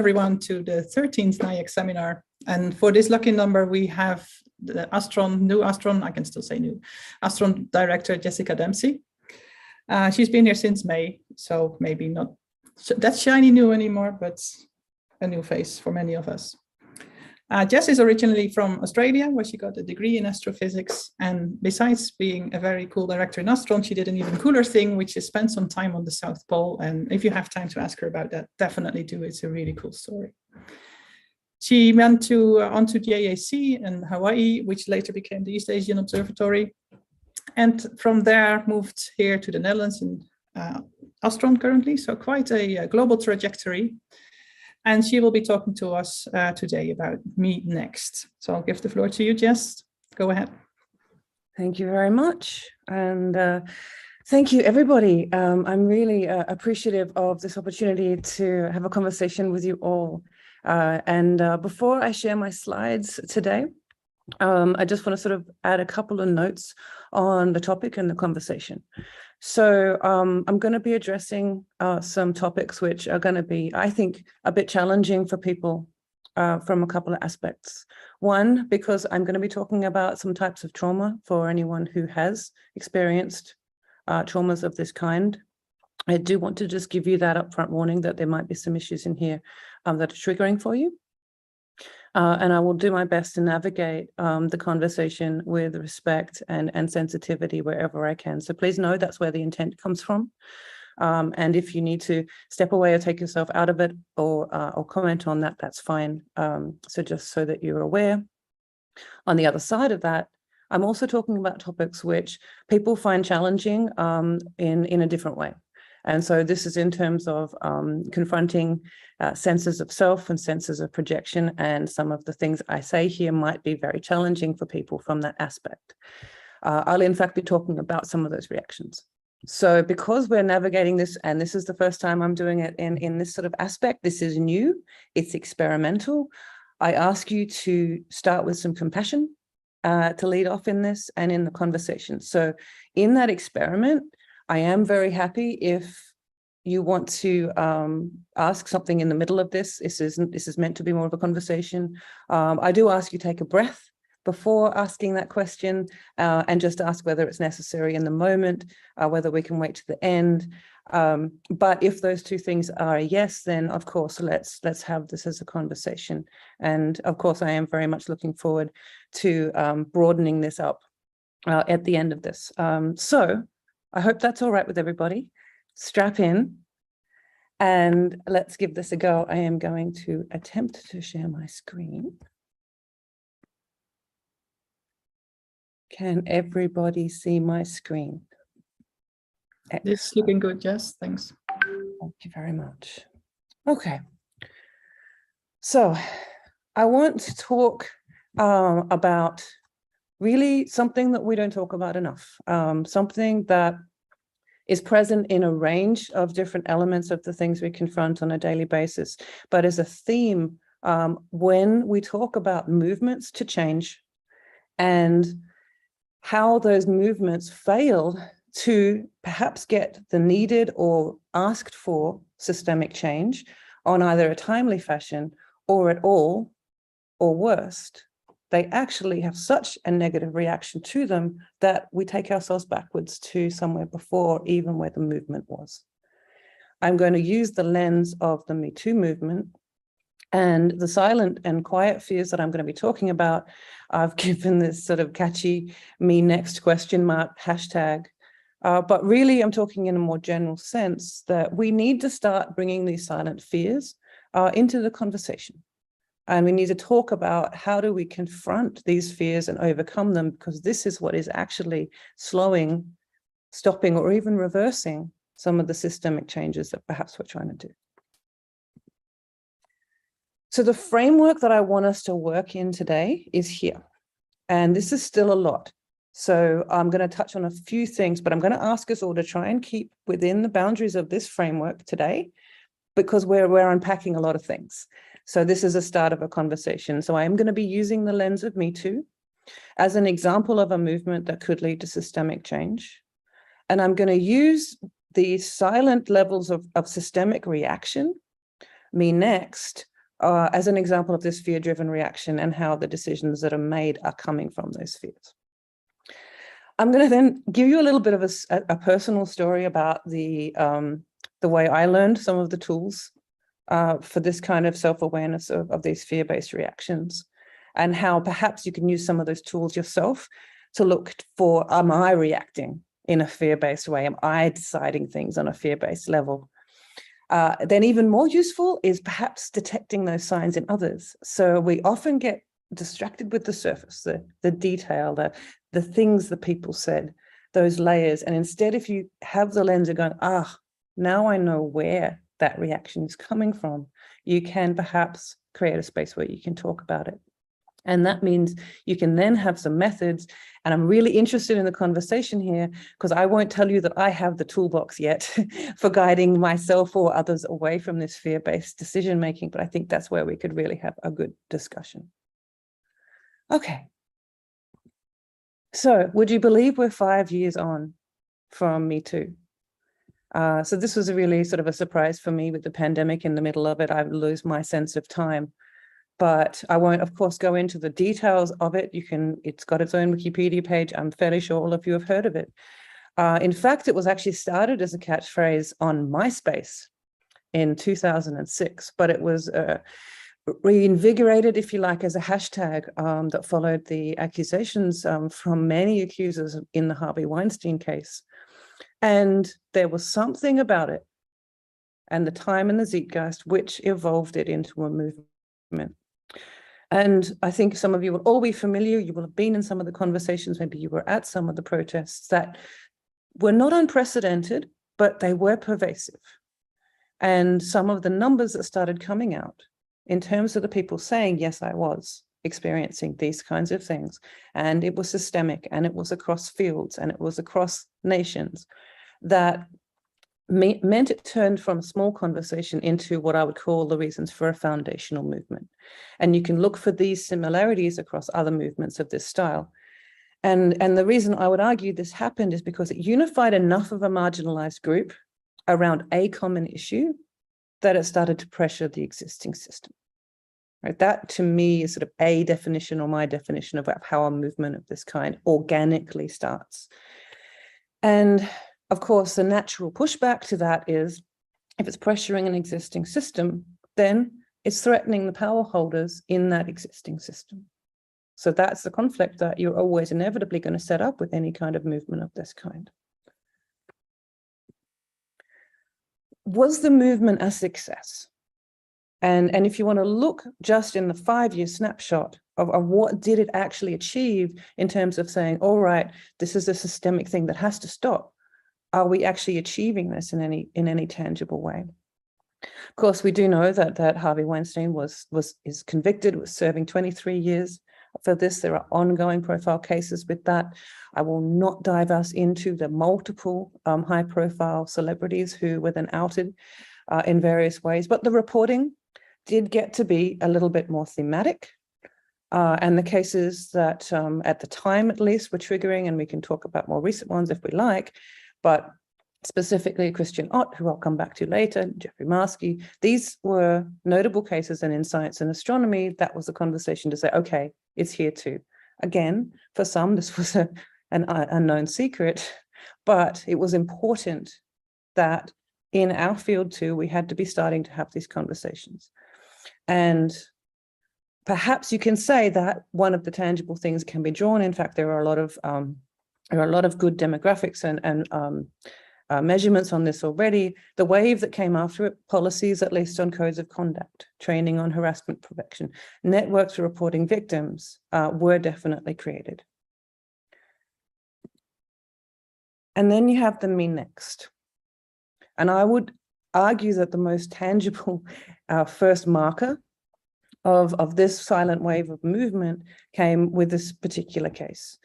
everyone to the 13th NAEIC Seminar. And for this lucky number, we have the new ASTRON, I can still say new, ASTRON Director Jessica Dempsey. She's been here since May, so maybe not that shiny new anymore, but a new face for many of us. Jess is originally from Australia, where she got a degree in astrophysics. And besides being a very cool director in ASTRON, she did an even cooler thing, which is spend some time on the South Pole. And if you have time to ask her about that, definitely do. It's a really cool story. She went onto the AAC in Hawaii, which later became the East Asian Observatory. And from there moved here to the Netherlands in ASTRON currently. So quite a global trajectory. And she will be talking to us today about Me Next. So I'll give the floor to you, Jess. Go ahead. Thank you very much. And thank you, everybody. I'm really appreciative of this opportunity to have a conversation with you all. Before I share my slides today, I just want to sort of add a couple of notes on the topic and the conversation. So I'm going to be addressing some topics which are going to be, I think, a bit challenging for people from a couple of aspects. One, because I'm going to be talking about some types of trauma for anyone who has experienced traumas of this kind. I do want to just give you that upfront warning that there might be some issues in here that are triggering for you. And I will do my best to navigate the conversation with respect and sensitivity wherever I can. So please know that's where the intent comes from. And if you need to step away or take yourself out of it or comment on that, that's fine. So just so that you're aware. On the other side of that, I'm also talking about topics which people find challenging in a different way. And so this is in terms of confronting senses of self and senses of projection, and some of the things I say here might be very challenging for people from that aspect. I'll in fact be talking about some of those reactions. So because we're navigating this, and this is the first time I'm doing it in this sort of aspect, this is new, it's experimental. I ask you to start with some compassion to lead off in this and in the conversation. So in that experiment, I am very happy if you want to ask something in the middle of this. This is meant to be more of a conversation. I do ask you to take a breath before asking that question and just ask whether it's necessary in the moment, whether we can wait to the end. But if those two things are a yes, then of course, let's have this as a conversation. And of course, I am very much looking forward to broadening this up at the end of this. So I hope that's all right with everybody. Strap in and let's give this a go. I am going to attempt to share my screen. Can everybody see my screen? Excellent. This is looking good, Jess. Thanks. Thank you very much. Okay. So I want to talk about really something that we don't talk about enough, something that is present in a range of different elements of the things we confront on a daily basis, but as a theme when we talk about movements to change and how those movements fail to perhaps get the needed or asked for systemic change on either a timely fashion or at all, or worst, they actually have such a negative reaction to them that we take ourselves backwards to somewhere before even where the movement was. I'm going to use the lens of the Me Too movement and the silent and quiet fears that I'm going to be talking about. I've given this sort of catchy Me Next ? Hashtag. But really, I'm talking in a more general sense that we need to start bringing these silent fears into the conversation. And we need to talk about how do we confront these fears and overcome them, because this is what is actually slowing, stopping, or even reversing some of the systemic changes that perhaps we're trying to do. So the framework that I want us to work in today is here. And this is still a lot. So I'm going to touch on a few things, but I'm going to ask us all to try and keep within the boundaries of this framework today, because we're unpacking a lot of things. So this is a start of a conversation. So I am going to be using the lens of Me Too as an example of a movement that could lead to systemic change. And I'm going to use the silent levels of systemic reaction, Me Next, as an example of this fear-driven reaction and how the decisions that are made are coming from those fears. I'm going to then give you a little bit of a personal story about the way I learned some of the tools for this kind of self-awareness of these fear-based reactions, and how perhaps you can use some of those tools yourself to look for, am I reacting in a fear-based way? Am I deciding things on a fear-based level? Then even more useful is perhaps detecting those signs in others. So we often get distracted with the surface, the detail, the things that people said, those layers. And instead, if you have the lens of going, now I know where that reaction is coming from, you can perhaps create a space where you can talk about it. And that means you can then have some methods. And I'm really interested in the conversation here, because I won't tell you that I have the toolbox yet for guiding myself or others away from this fear-based decision-making, but I think that's where we could really have a good discussion. Okay. So would you believe we're 5 years on from Me Too? So this was a really sort of a surprise for me with the pandemic in the middle of it. I lose my sense of time. But I won't, of course, go into the details of it. It's got its own Wikipedia page. I'm fairly sure all of you have heard of it. In fact, it was actually started as a catchphrase on MySpace in 2006, but it was reinvigorated, if you like, as a hashtag that followed the accusations from many accusers in the Harvey Weinstein case. And there was something about it and the time and the zeitgeist which evolved it into a movement. And I think some of you will all be familiar, you will have been in some of the conversations, maybe you were at some of the protests that were not unprecedented, but they were pervasive. And some of the numbers that started coming out in terms of the people saying, yes, I was experiencing these kinds of things, and it was systemic, and it was across fields, and it was across nations, that meant it turned from a small conversation into what I would call the reasons for a foundational movement. And you can look for these similarities across other movements of this style. And the reason I would argue this happened is because it unified enough of a marginalized group around a common issue that it started to pressure the existing system. Right? That to me is sort of a definition, or my definition, of how a movement of this kind organically starts. And of course, the natural pushback to that is, if it's pressuring an existing system, then it's threatening the power holders in that existing system. So that's the conflict that you're always inevitably going to set up with any kind of movement of this kind. Was the movement a success? And if you want to look just in the 5-year snapshot of what did it actually achieve in terms of saying, all right, this is a systemic thing that has to stop. Are we actually achieving this in any tangible way? Of course, we do know that Harvey Weinstein is convicted, was serving 23 years for this. There are ongoing profile cases with that. I will not dive us into the multiple high-profile celebrities who were then outed in various ways, but the reporting did get to be a little bit more thematic. And the cases that at the time, at least, were triggering, and we can talk about more recent ones if we like, but specifically Christian Ott, who I'll come back to later, Jeffrey Marsky, these were notable cases, and in science and astronomy, that was a conversation to say, okay, it's here too. Again, for some, this was an unknown secret, but it was important that in our field too, we had to be starting to have these conversations. And perhaps you can say that one of the tangible things can be drawn. In fact, there are a lot of good demographics and measurements on this already. The wave that came after it, policies at least on codes of conduct, training on harassment prevention, networks for reporting victims were definitely created. And then you have the Me Next. And I would argue that the most tangible first marker of this silent wave of movement came with this particular case.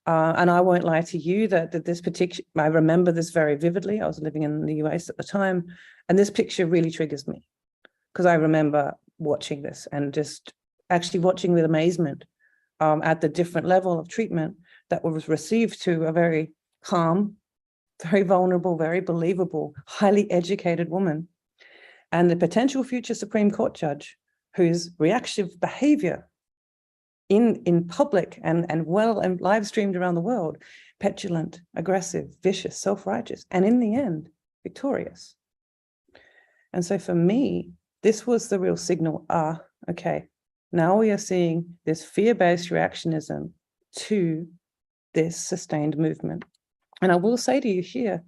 And I won't lie to you that this particular, I remember this very vividly. I was living in the US at the time, and this picture really triggers me because I remember watching this and just actually watching with amazement at the different level of treatment that was received to a very calm, very vulnerable, very believable, highly educated woman, and the potential future Supreme Court judge whose reactive behavior in public and live streamed around the world, petulant, aggressive, vicious, self-righteous, and in the end, victorious. And so for me, this was the real signal, okay, now we are seeing this fear-based reactionism to this sustained movement. And I will say to you here,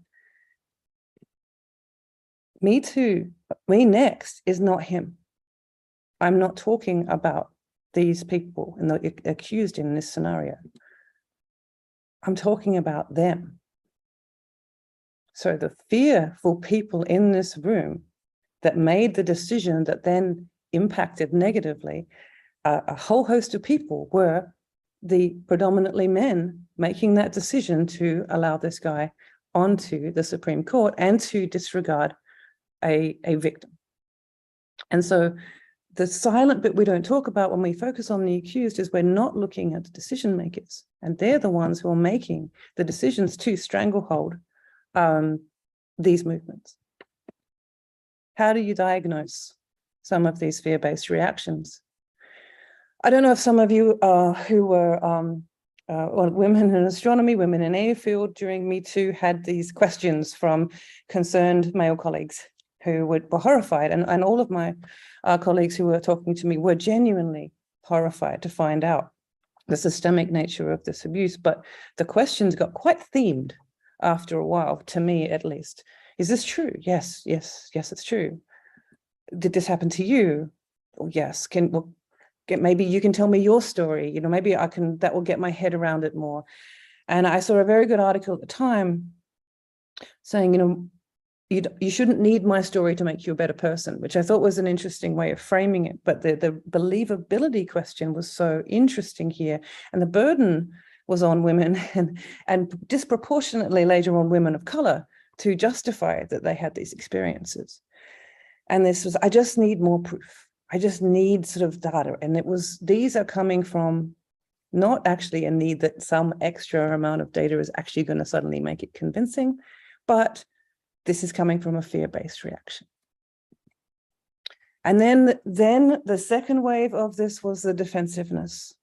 me too, me next is not him. I'm not talking about these people and the accused in this scenario. I'm talking about them. So the fearful people in this room that made the decision that then impacted negatively a whole host of people were the predominantly men making that decision to allow this guy onto the Supreme Court and to disregard a victim. And so the silent bit we don't talk about when we focus on the accused is we're not looking at the decision makers, and they're the ones who are making the decisions to stranglehold these movements. How do you diagnose some of these fear-based reactions? I don't know if some of you who were women in astronomy, women in airfield during Me Too had these questions from concerned male colleagues who were horrified. And all of my colleagues who were talking to me were genuinely horrified to find out the systemic nature of this abuse. But the questions got quite themed after a while, to me at least. Is this true? Yes, yes, yes, it's true. Did this happen to you? Oh, yes. Maybe you can tell me your story. You know, maybe that will get my head around it more. And I saw a very good article at the time saying, you know, you shouldn't need my story to make you a better person, which I thought was an interesting way of framing it. But the believability question was so interesting here. And the burden was on women and disproportionately later on women of color to justify that they had these experiences. And this was, I just need more proof. I just need sort of data. And it was, these are coming from not actually a need that some extra amount of data is actually going to suddenly make it convincing, but this is coming from a fear-based reaction. And then the second wave of this was the defensiveness.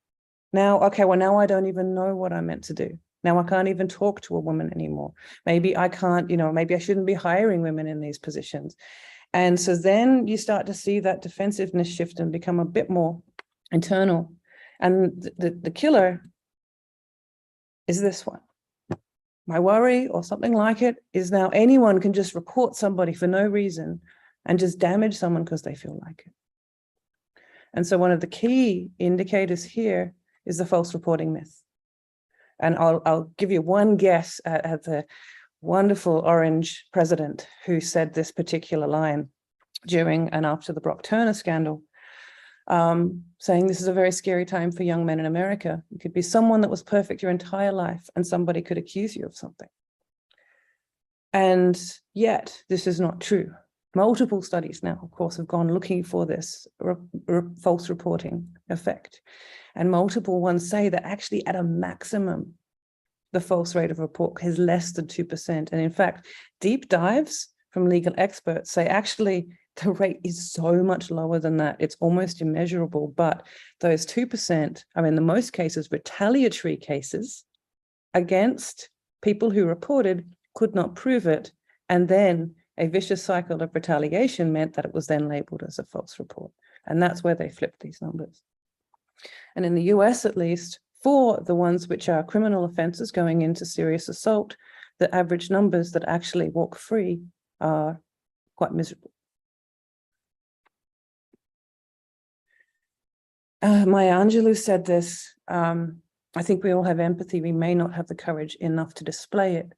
Now, okay, well, now I don't even know what I'm meant to do. Now I can't even talk to a woman anymore. Maybe I can't, you know, maybe I shouldn't be hiring women in these positions. And so then you start to see that defensiveness shift and become a bit more internal. And the killer is this one. My worry, or something like it, is now anyone can just report somebody for no reason and just damage someone because they feel like it. And so one of the key indicators here is the false reporting myth. And I'll give you one guess at the wonderful orange president who said this particular line during and after the Brock Turner scandal, saying this is a very scary time for young men in America. You could be someone that was perfect your entire life and somebody could accuse you of something. And yet this is not true. Multiple studies now, of course, have gone looking for this false reporting effect. And multiple ones say that actually at a maximum, the false rate of report is less than 2%. And in fact, deep dives from legal experts say actually the rate is so much lower than that. It's almost immeasurable. But those 2% are in the most cases retaliatory cases against people who reported, could not prove it. And then a vicious cycle of retaliation meant that it was then labeled as a false report. And that's where they flipped these numbers. And in the US, at least, for the ones which are criminal offenses going into serious assault, the average numbers that actually walk free are quite miserable. Maya Angelou said this, I think we all have empathy, we may not have the courage enough to display it.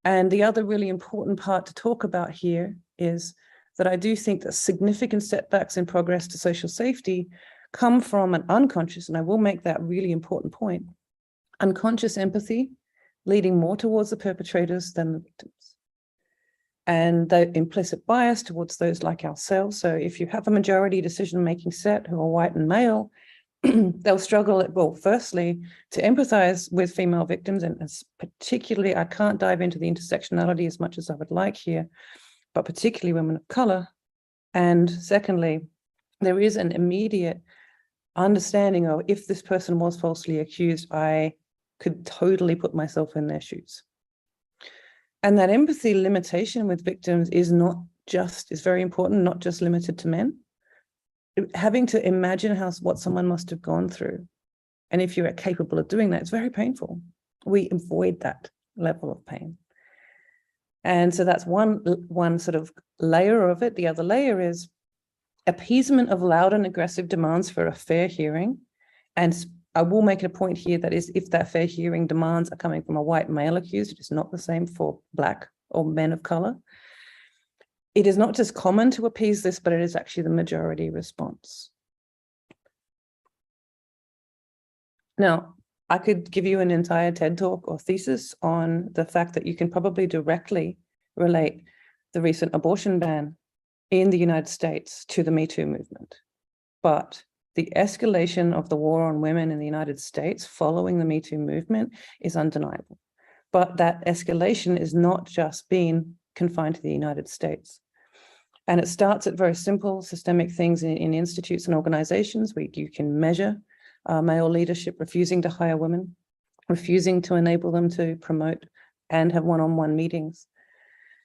And the other really important part to talk about here is that I do think that significant setbacks in progress to social safety come from an unconscious, and I will make that really important point, unconscious empathy leading more towards the perpetrators than the victims. And the implicit bias towards those like ourselves. So if you have a majority decision-making set who are white and male, they'll struggle, well, firstly, to empathize with female victims, and particularly, I can't dive into the intersectionality as much as I would like here, but particularly women of color. And secondly, there is an immediate understanding of, if this person was falsely accused, I could totally put myself in their shoes. And that empathy limitation with victims is very important, not just limited to men. Having to imagine what someone must have gone through. And if you're capable of doing that, it's very painful. We avoid that level of pain. And so that's one sort of layer of it. The other layer is appeasement of loud and aggressive demands for a fair hearing. And I will make a point here that is, if that fair hearing demands are coming from a white male accused, it is not the same for Black or men of color. It is not just common to appease this, but it is actually the majority response. Now, I could give you an entire TED talk or thesis on the fact that you can probably directly relate the recent abortion ban in the United States to the Me Too movement. But the escalation of the war on women in the United States following the Me Too movement is undeniable. But that escalation is not just being confined to the United States. And it starts at very simple systemic things in institutes and organizations where you can measure male leadership refusing to hire women, refusing to enable them to promote and have one-on-one meetings.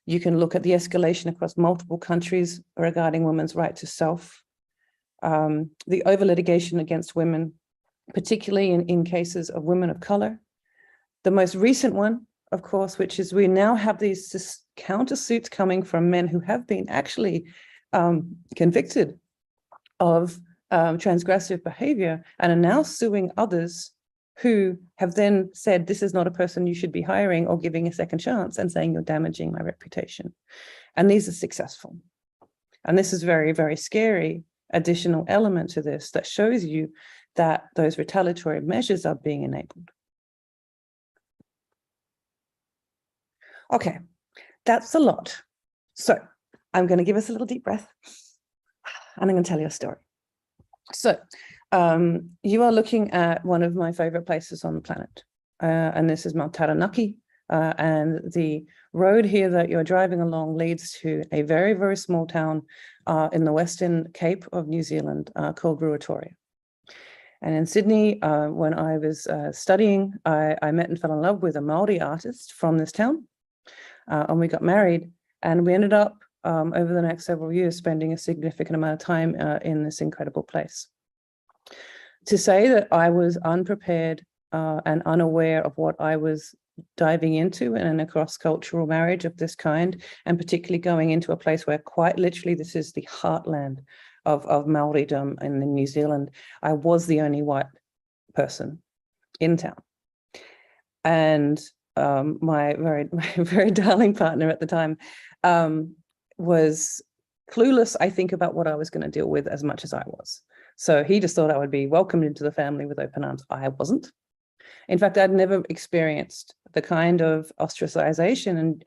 You can look at the escalation across multiple countries regarding women's right to self, the over-litigation against women, particularly in cases of women of color. The most recent one, of course, which is we now have these countersuits coming from men who have been actually convicted of transgressive behavior and are now suing others who have then said, this is not a person you should be hiring or giving a second chance, and saying you're damaging my reputation. And these are successful. And this is very, very scary additional element to this that shows you that those retaliatory measures are being enabled. Okay, that's a lot. So I'm going to give us a little deep breath and I'm going to tell you a story. So you are looking at one of my favorite places on the planet, and this is Mount Taranaki, and the road here that you're driving along leads to a very, very small town in the Western Cape of New Zealand called Ruatoria. And in Sydney, when I was studying, I met and fell in love with a Māori artist from this town, and we got married, and we ended up over the next several years spending a significant amount of time in this incredible place. To say that I was unprepared and unaware of what I was diving into in a cross-cultural marriage of this kind, and particularly going into a place where quite literally this is the heartland of Māoridom in New Zealand, I was the only white person in town. And my very darling partner at the time was clueless, I think, about what I was going to deal with as much as I was. So he just thought I would be welcomed into the family with open arms. I wasn't. In fact, I'd never experienced the kind of ostracization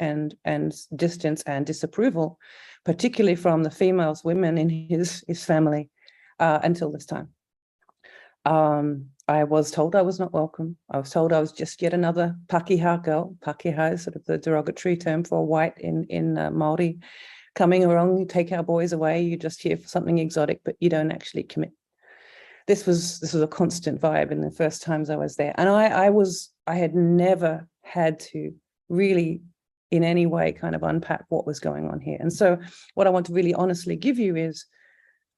and distance and disapproval, particularly from the women in his family, until this time. I was told I was not welcome. I was told I was just yet another Pakeha girl. Pakeha is sort of the derogatory term for white in Māori. Coming along, you take our boys away, you're just here for something exotic, but you don't actually commit. This was a constant vibe in the first times I was there. And I had never had to really in any way kind of unpack what was going on here. And so what I want to really honestly give you is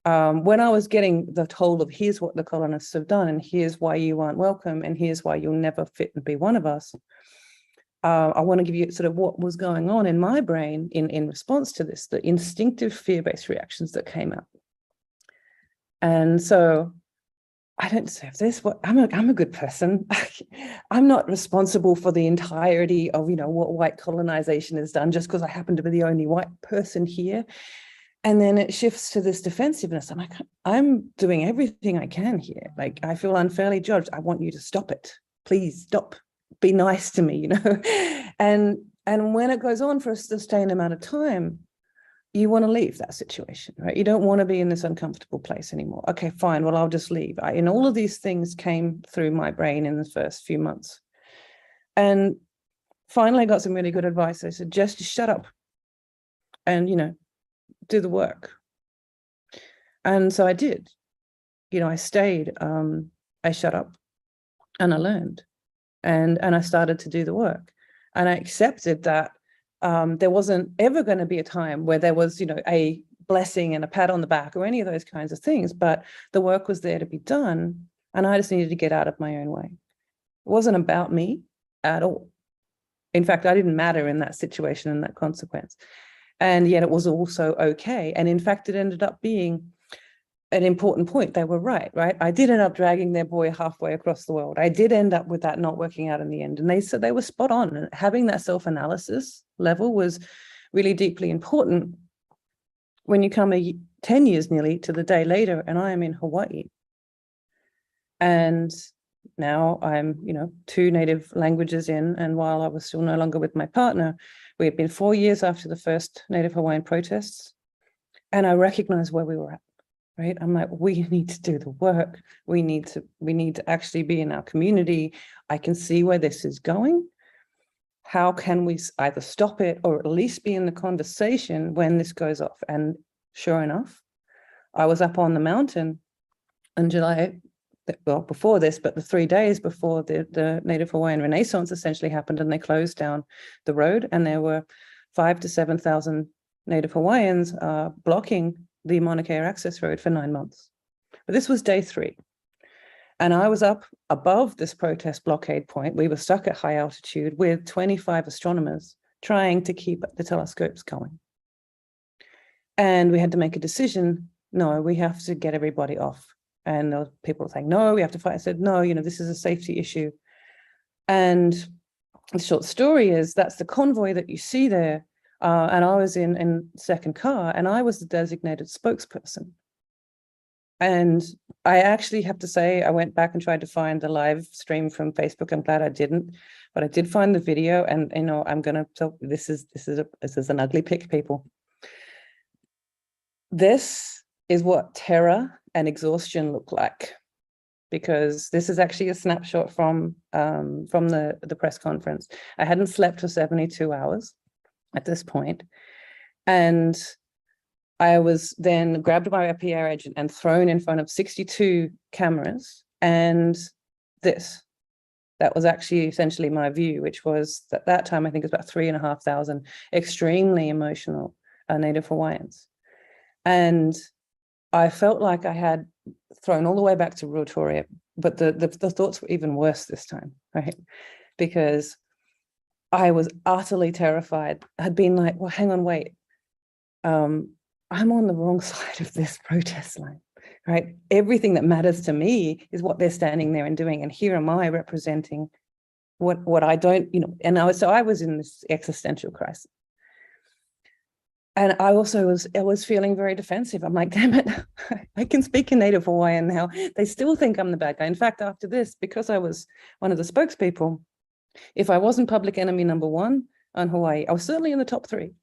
when I was getting the toll of here's what the colonists have done, and here's why you aren't welcome, and here's why you'll never fit and be one of us, I want to give you sort of what was going on in my brain in response to this, the instinctive fear-based reactions that came up. And so I don't deserve this. I'm a good person. I'm not responsible for the entirety of, what white colonization has done just because I happen to be the only white person here. And then it shifts to this defensiveness. I'm like, I'm doing everything I can here. Like, I feel unfairly judged. I want you to stop it. Please stop. Be nice to me, And when it goes on for a sustained amount of time, you want to leave that situation, right? You don't want to be in this uncomfortable place anymore. Okay, fine. Well, I'll just leave. And all of these things came through my brain in the first few months. And finally I got some really good advice. I said, just shut up and, do the work. And so I did. I stayed, I shut up, and I learned, and I started to do the work, and I accepted that there wasn't ever going to be a time where there was, a blessing and a pat on the back or any of those kinds of things, but the work was there to be done, and I just needed to get out of my own way. It wasn't about me at all. In fact, I didn't matter in that situation and that consequence, and yet it was also okay. And in fact, it ended up being an important point. They were right? I did end up dragging their boy halfway across the world. I did end up with that not working out in the end. And they said they were spot on. And having that self-analysis level was really deeply important when you come 10 years nearly to the day later, and I am in Hawaii. And now I'm, 2 native languages in. And while I was still no longer with my partner, we had been 4 years after the first Native Hawaiian protests. And I recognized where we were at. Right? I'm like, we need to do the work. We need to actually be in our community. I can see where this is going. How can we either stop it or at least be in the conversation when this goes off? And sure enough, I was up on the mountain in July, well, before this, but the 3 days before the Native Hawaiian Renaissance essentially happened, and they closed down the road, and there were 5,000 to 7,000 Native Hawaiians blocking the Mauna Kea access road for 9 months. But this was day 3. And I was up above this protest blockade point. We were stuck at high altitude with 25 astronomers trying to keep the telescopes going. And we had to make a decision. No, we have to get everybody off. And there were people saying, no, we have to fight. I said, no, this is a safety issue. And the short story is that's the convoy that you see there. And I was in second car, and I was the designated spokesperson. And I actually have to say, I went back and tried to find the live stream from Facebook. I'm glad I didn't, but I did find the video, and I'm going to tell this is an ugly pic, people. This is what terror and exhaustion look like, because this is actually a snapshot from the press conference. I hadn't slept for 72 hours. At this point, and I was then grabbed by a PR agent and thrown in front of 62 cameras, and that was actually essentially my view, which was at that time I think it was about 3,500 extremely emotional Native Hawaiians, and I felt like I had thrown all the way back to Rotorua, but the thoughts were even worse this time, right? Because I was utterly terrified. I'd been like, well, hang on, wait. I'm on the wrong side of this protest line, right? Everything that matters to me is what they're standing there and doing. And here am I representing what I don't, and I was in this existential crisis. And I also was feeling very defensive. I'm like, damn it, I can speak in Native Hawaiian now. They still think I'm the bad guy. In fact, after this, because I was one of the spokespeople, if I wasn't public enemy #1 on Hawaii, I was certainly in the top 3.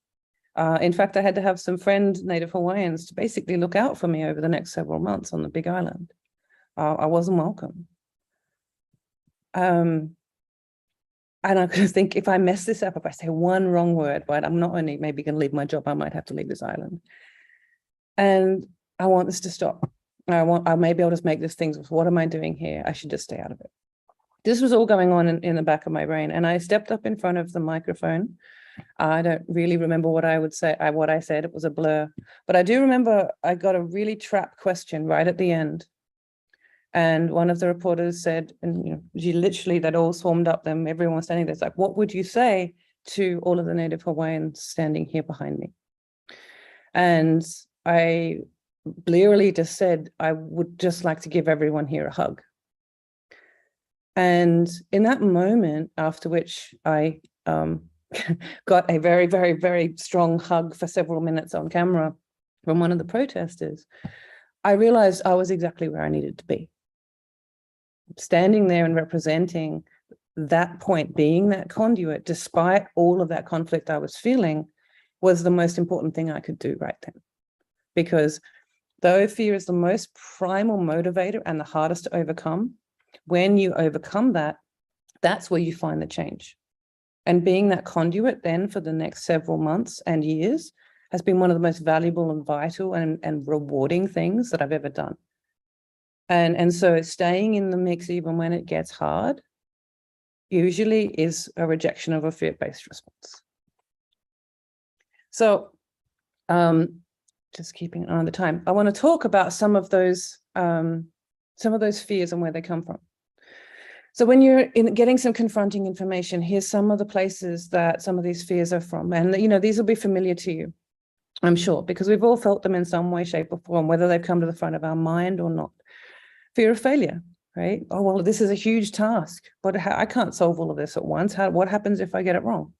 In fact, I had to have some friend Native Hawaiians to basically look out for me over the next several months on the Big Island. I wasn't welcome. And I could think, if I mess this up, if I say one wrong word, right, I'm not only maybe going to leave my job, I might have to leave this island. And I want this to stop. Maybe I'll just make this thing, what am I doing here? I should just stay out of it. This was all going on in the back of my brain, and I stepped up in front of the microphone. I don't really remember what I would say. What I said, it was a blur, but I do remember I got a really trap question right at the end, and one of the reporters said, and she literally, that all swarmed up them. Everyone was standing there. It's like, what would you say to all of the Native Hawaiians standing here behind me? And I blearily just said, I would just like to give everyone here a hug. And in that moment, after which I got a very, very, very strong hug for several minutes on camera from one of the protesters, I realized I was exactly where I needed to be. Standing there and representing that point, being that conduit, despite all of that conflict I was feeling, was the most important thing I could do right then. Because though fear is the most primal motivator and the hardest to overcome, when you overcome that, that's where you find the change. And being that conduit then for the next several months and years has been one of the most valuable and vital and rewarding things that I've ever done. And so staying in the mix even when it gets hard usually is a rejection of a fear-based response. So just keeping an eye on the time, I want to talk about some of those fears and where they come from. So when you're getting some confronting information, here's some of the places that some of these fears are from. And, you know, these will be familiar to you, I'm sure, because we've all felt them in some way, shape, or form, whether they've come to the front of our mind or not. Fear of failure, right? Oh, well, this is a huge task, but I can't solve all of this at once. What happens if I get it wrong?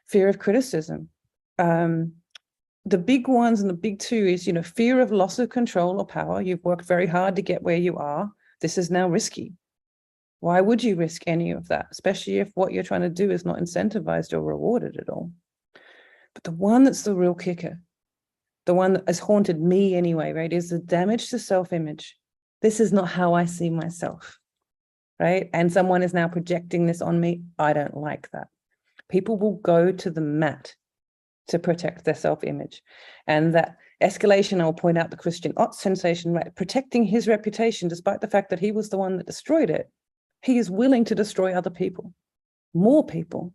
Fear of criticism. The big ones and the big two is, you know, fear of loss of control or power. You've worked very hard to get where you are. This is now risky. Why would you risk any of that, especially if what you're trying to do is not incentivized or rewarded at all? But the one that's the real kicker, the one that has haunted me anyway, right, is the damage to self-image. This is not how I see myself, right? And someone is now projecting this on me. I don't like that. People will go to the mat to protect their self-image. And that escalation, I'll point out the Christian Ott sensation, right? Protecting his reputation, despite the fact that he was the one that destroyed it. He is willing to destroy other people, more people,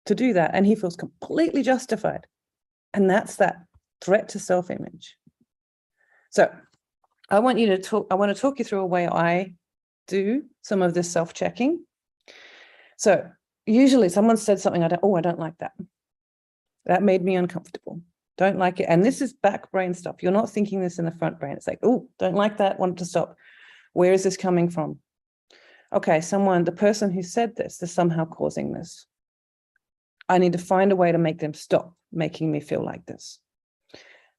to do that. And he feels completely justified. And that's that threat to self-image. So I want to talk you through a way I do some of this self-checking. So usually someone said something, I don't like that. That made me uncomfortable. Don't like it. And this is back brain stuff. You're not thinking this in the front brain. It's like, oh, don't like that, want to stop. Where is this coming from? Okay, the person who said this is somehow causing this. I need to find a way to make them stop making me feel like this.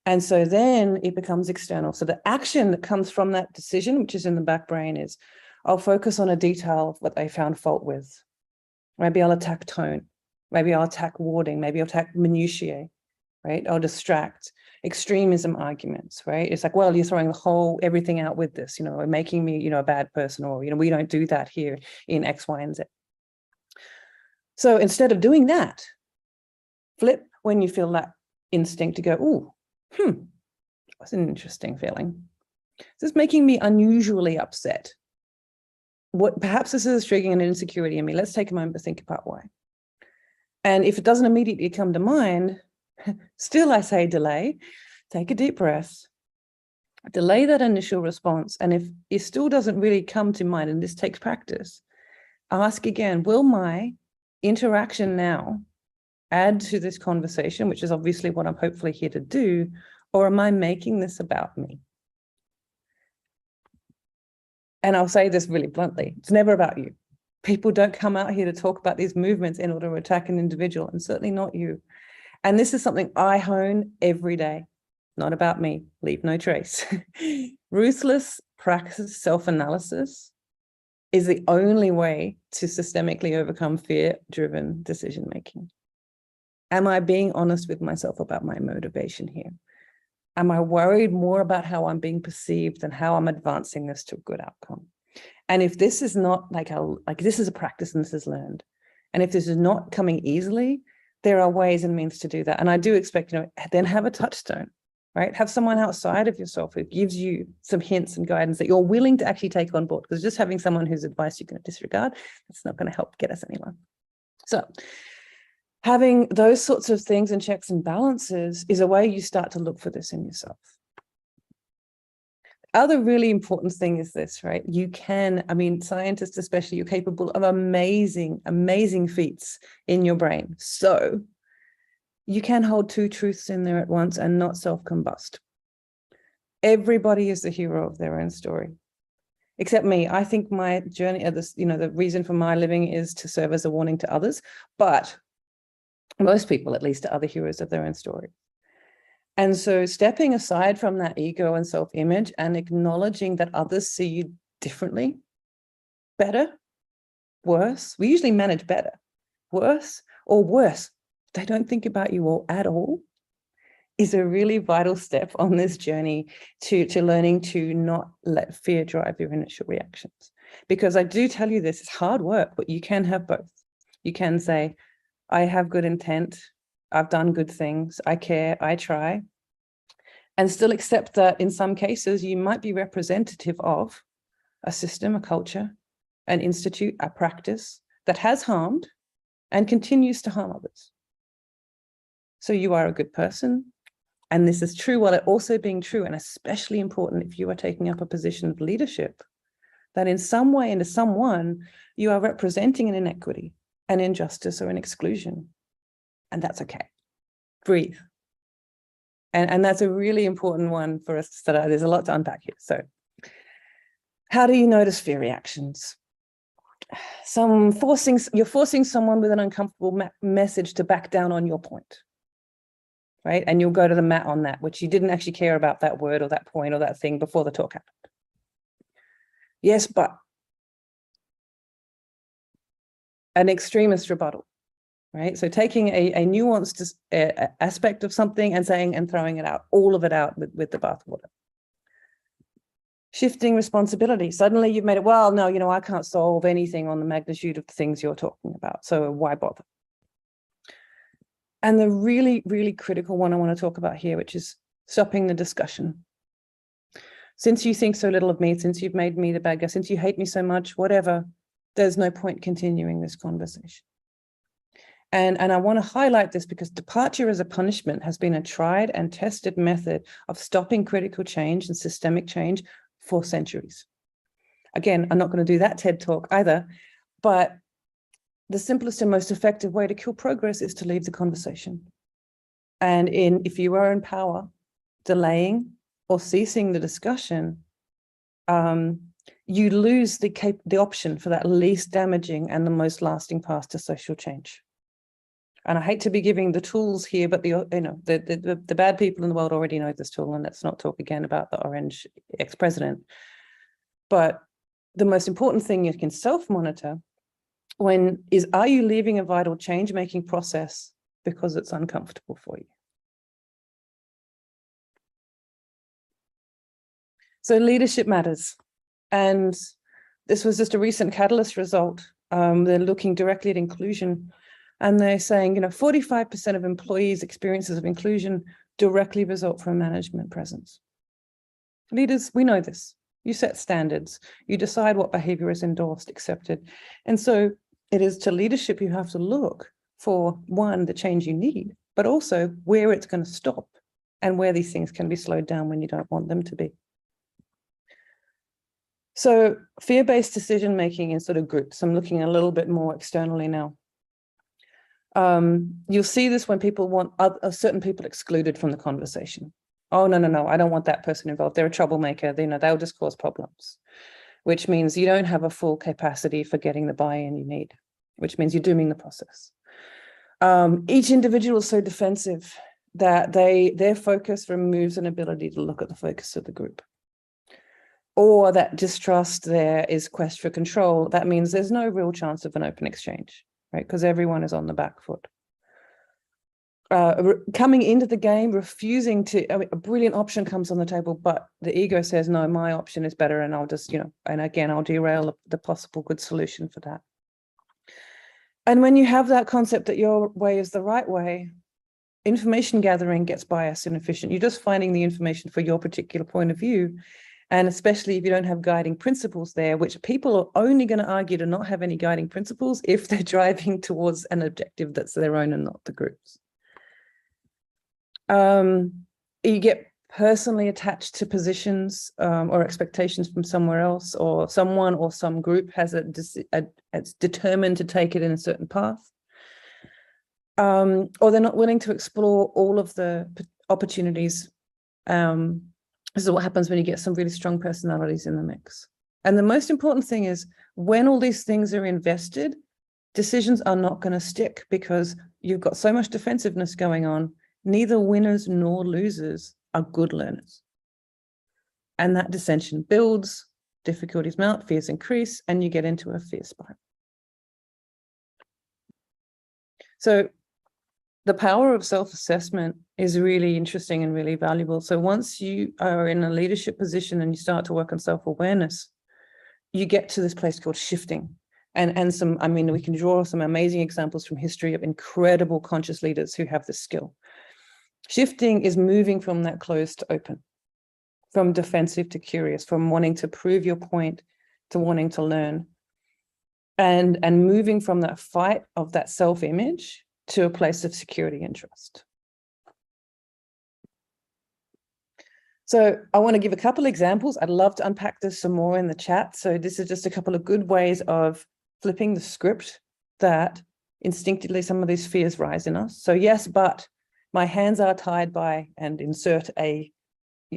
And so then it becomes external. So the action that comes from that decision, which is in the back brain, is I'll focus on a detail of what they found fault with. Maybe I'll attack tone. Maybe I'll attack wording. Maybe I'll attack minutiae, right? I'll distract. Extremism arguments, right? It's like, well, you're throwing everything out with this, you know, making me, you know, a bad person, or, you know, we don't do that here in X, Y, and Z. So instead of doing that, flip when you feel that instinct to go, that's an interesting feeling. This is making me unusually upset. Perhaps this is triggering an insecurity in me. Let's take a moment to think about why. And if it doesn't immediately come to mind, still I say delay, take a deep breath, delay that initial response. And if it still doesn't really come to mind, and this takes practice, ask again, will my interaction now add to this conversation, which is obviously what I'm hopefully here to do, or am I making this about me? And I'll say this really bluntly, it's never about you. People don't come out here to talk about these movements in order to attack an individual, and certainly not you. And this is something I hone every day. Not about me, leave no trace. Ruthless praxis self-analysis is the only way to systemically overcome fear-driven decision-making. Am I being honest with myself about my motivation here? Am I worried more about how I'm being perceived than how I'm advancing this to a good outcome? And if this is not like this is a practice and this is learned, and if this is not coming easily, there are ways and means to do that. And I do expect, you know, then have a touchstone, right? Have someone outside of yourself who gives you some hints and guidance that you're willing to actually take on board, because just having someone whose advice you're going to disregard, that's not going to help get us anywhere. So having those sorts of things and checks and balances is a way you start to look for this in yourself. Other really important thing is this, right? You can, I mean, scientists especially, you're capable of amazing, amazing feats in your brain. So you can hold two truths in there at once and not self-combust. Everybody is the hero of their own story, except me. I think my journey, the reason for my living is to serve as a warning to others, but most people at least are other heroes of their own story. And so stepping aside from that ego and self-image and acknowledging that others see you differently, better, worse. We usually manage better, worse, or worse. They don't think about you at all, is a really vital step on this journey to learning to not let fear drive your initial reactions. Because I do tell you this, it's hard work, but you can have both. You can say, I have good intent, I've done good things, I care, I try, and still accept that in some cases you might be representative of a system, a culture, an institute, a practice that has harmed and continues to harm others. So you are a good person. And this is true while it also being true, and especially important if you are taking up a position of leadership, that in some way and to someone, you are representing an inequity, an injustice, or an exclusion. And that's okay. Breathe. And that's a really important one for us to start. There's a lot to unpack here. So how do you notice fear reactions? You're forcing someone with an uncomfortable message to back down on your point. Right? And you'll go to the mat on that, which you didn't actually care about that word or that point or that thing before the talk happened. Yes, but an extremist rebuttal, right? So taking a nuanced aspect of something and saying and throwing it out, all of it out with the bathwater. Shifting responsibility. Suddenly you've made it, well, no, you know, I can't solve anything on the magnitude of the things you're talking about. So why bother? And the really, really critical one I want to talk about here, which is stopping the discussion. Since you think so little of me, since you've made me the bad guy, since you hate me so much, whatever, there's no point continuing this conversation. And I want to highlight this because departure as a punishment has been a tried and tested method of stopping critical change and systemic change for centuries. Again, I'm not going to do that TED talk either, but the simplest and most effective way to kill progress is to leave the conversation. And if you are in power, delaying or ceasing the discussion, you lose the option for that least damaging and the most lasting path to social change. And I hate to be giving the tools here, but the bad people in the world already know this tool, and let's not talk again about the orange ex-president. But the most important thing you can self-monitor are you leaving a vital change-making process because it's uncomfortable for you? So leadership matters. And this was just a recent Catalyst result. They're looking directly at inclusion, and they're saying, 45% of employees' experiences of inclusion directly result from management presence. Leaders, we know this. You set standards. You decide what behavior is endorsed, accepted. And so it is to leadership you have to look for, one, the change you need, but also where it's going to stop and where these things can be slowed down when you don't want them to be. So fear-based decision-making in sort of groups. I'm looking a little bit more externally now. You'll see this when people want certain people excluded from the conversation. Oh, no, I don't want that person involved. They're a troublemaker. They'll just cause problems, which means you don't have a full capacity for getting the buy-in you need, which means you're dooming the process. Each individual is so defensive that their focus removes an ability to look at the focus of the group. Or that distrust there is quest for control. That means there's no real chance of an open exchange, right? Because everyone is on the back foot. Coming into the game, refusing to, a brilliant option comes on the table, but the ego says, no, my option is better, and I'll just, and again, I'll derail the possible good solution for that. And when you have that concept that your way is the right way, information gathering gets biased and inefficient. You're just finding the information for your particular point of view. And especially if you don't have guiding principles there, which people are only going to argue to not have any guiding principles if they're driving towards an objective that's their own and not the group's. You get personally attached to positions or expectations from somewhere else, or someone or some group has it's determined to take it in a certain path. Or they're not willing to explore all of the opportunities. This is what happens when you get some really strong personalities in the mix. And the most important thing is when all these things are invested, decisions are not going to stick because you've got so much defensiveness going on. Neither winners nor losers are good learners. And that dissension builds, difficulties mount, fears increase, and you get into a fear spiral. So the power of self-assessment is really interesting and really valuable. So once you are in a leadership position and you start to work on self-awareness, you get to this place called shifting. And some, I mean, we can draw some amazing examples from history of incredible conscious leaders who have this skill. Shifting is moving from that closed to open, from defensive to curious, from wanting to prove your point to wanting to learn, and moving from that fight of that self-image to a place of security and trust. So I want to give a couple examples. I'd love to unpack this some more in the chat. So this is just a couple of good ways of flipping the script that instinctively some of these fears rise in us. So yes, but my hands are tied by, and insert a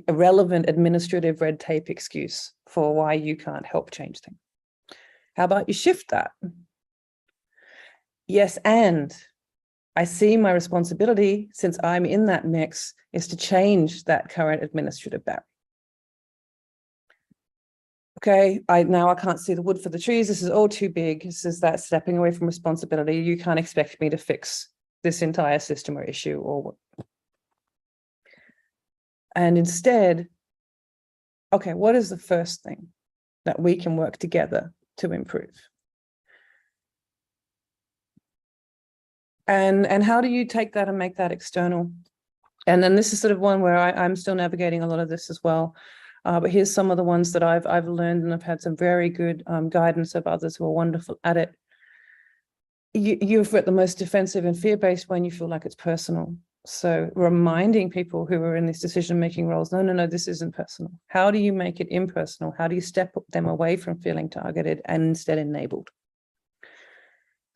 relevant administrative red tape excuse for why you can't help change things. How about you shift that? Yes, and I see my responsibility, since I'm in that mix, is to change that current administrative barrier. Okay, now I can't see the wood for the trees. This is all too big. This is that stepping away from responsibility. You can't expect me to fix this entire system or issue or what. And instead, okay, what is the first thing that we can work together to improve? And how do you take that and make that external? And then this is sort of one where I'm still navigating a lot of this as well. But here's some of the ones that I've learned, and I've had some very good guidance of others who are wonderful at it. You've got the most defensive and fear-based when you feel like it's personal. So reminding people who are in these decision-making roles, no, this isn't personal. How do you make it impersonal? How do you step them away from feeling targeted and instead enabled?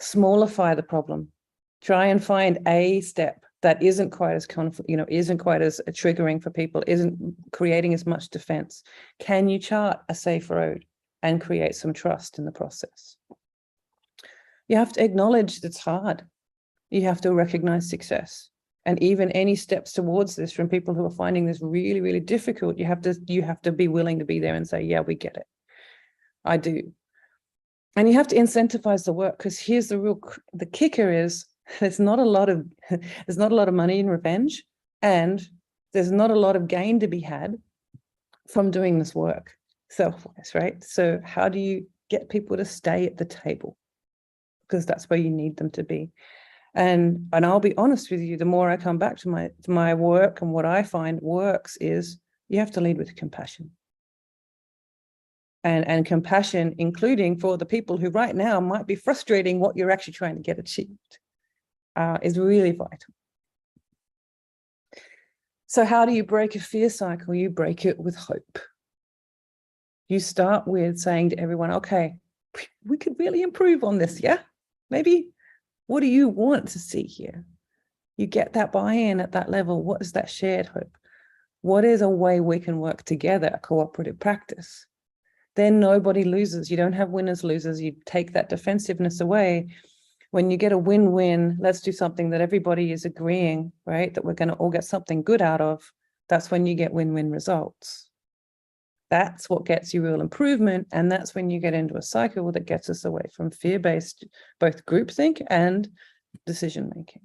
Smallify the problem. Try and find a step that isn't quite as isn't quite as triggering for people, isn't creating as much defense. Can you chart a safe road and create some trust in the process? You have to acknowledge it's hard. You have to recognize success. And even any steps towards this from people who are finding this really, really difficult, you have to be willing to be there and say, yeah, we get it. I do. And you have to incentivize the work, because here's the kicker is there's not a lot of money in revenge, and there's not a lot of gain to be had from doing this work self-wise, right? So how do you get people to stay at the table? Because that's where you need them to be. And I'll be honest with you, the more I come back to my work and what I find works is you have to lead with compassion. And compassion, including for the people who right now might be frustrating what you're actually trying to get achieved, is really vital. So how do you break a fear cycle? You break it with hope. You start with saying to everyone, okay, we could really improve on this, yeah? Maybe, what do you want to see here? You get that buy-in at that level. What is that shared hope? What is a way we can work together, a cooperative practice? Then nobody loses. You don't have winners, losers. You take that defensiveness away. When you get a win-win, let's do something that everybody is agreeing, right? That we're going to all get something good out of. That's when you get win-win results. That's what gets you real improvement. And that's when you get into a cycle that gets us away from fear-based, both groupthink and decision-making.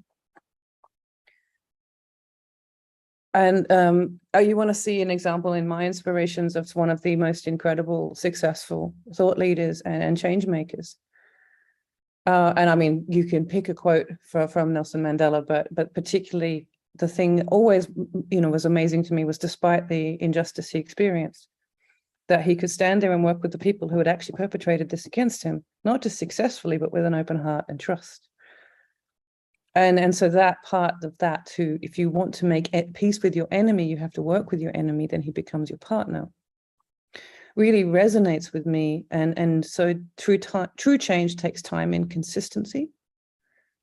And you want to see an example in my inspirations of one of the most incredible, successful thought leaders and change makers. And I mean, you can pick a quote from Nelson Mandela, but particularly the thing always, was amazing to me was, despite the injustice he experienced, that he could stand there and work with the people who had actually perpetrated this against him, not just successfully, but with an open heart and trust. And so that part of that too, if you want to make peace with your enemy, you have to work with your enemy, then he becomes your partner, really resonates with me. And so true change takes time and consistency,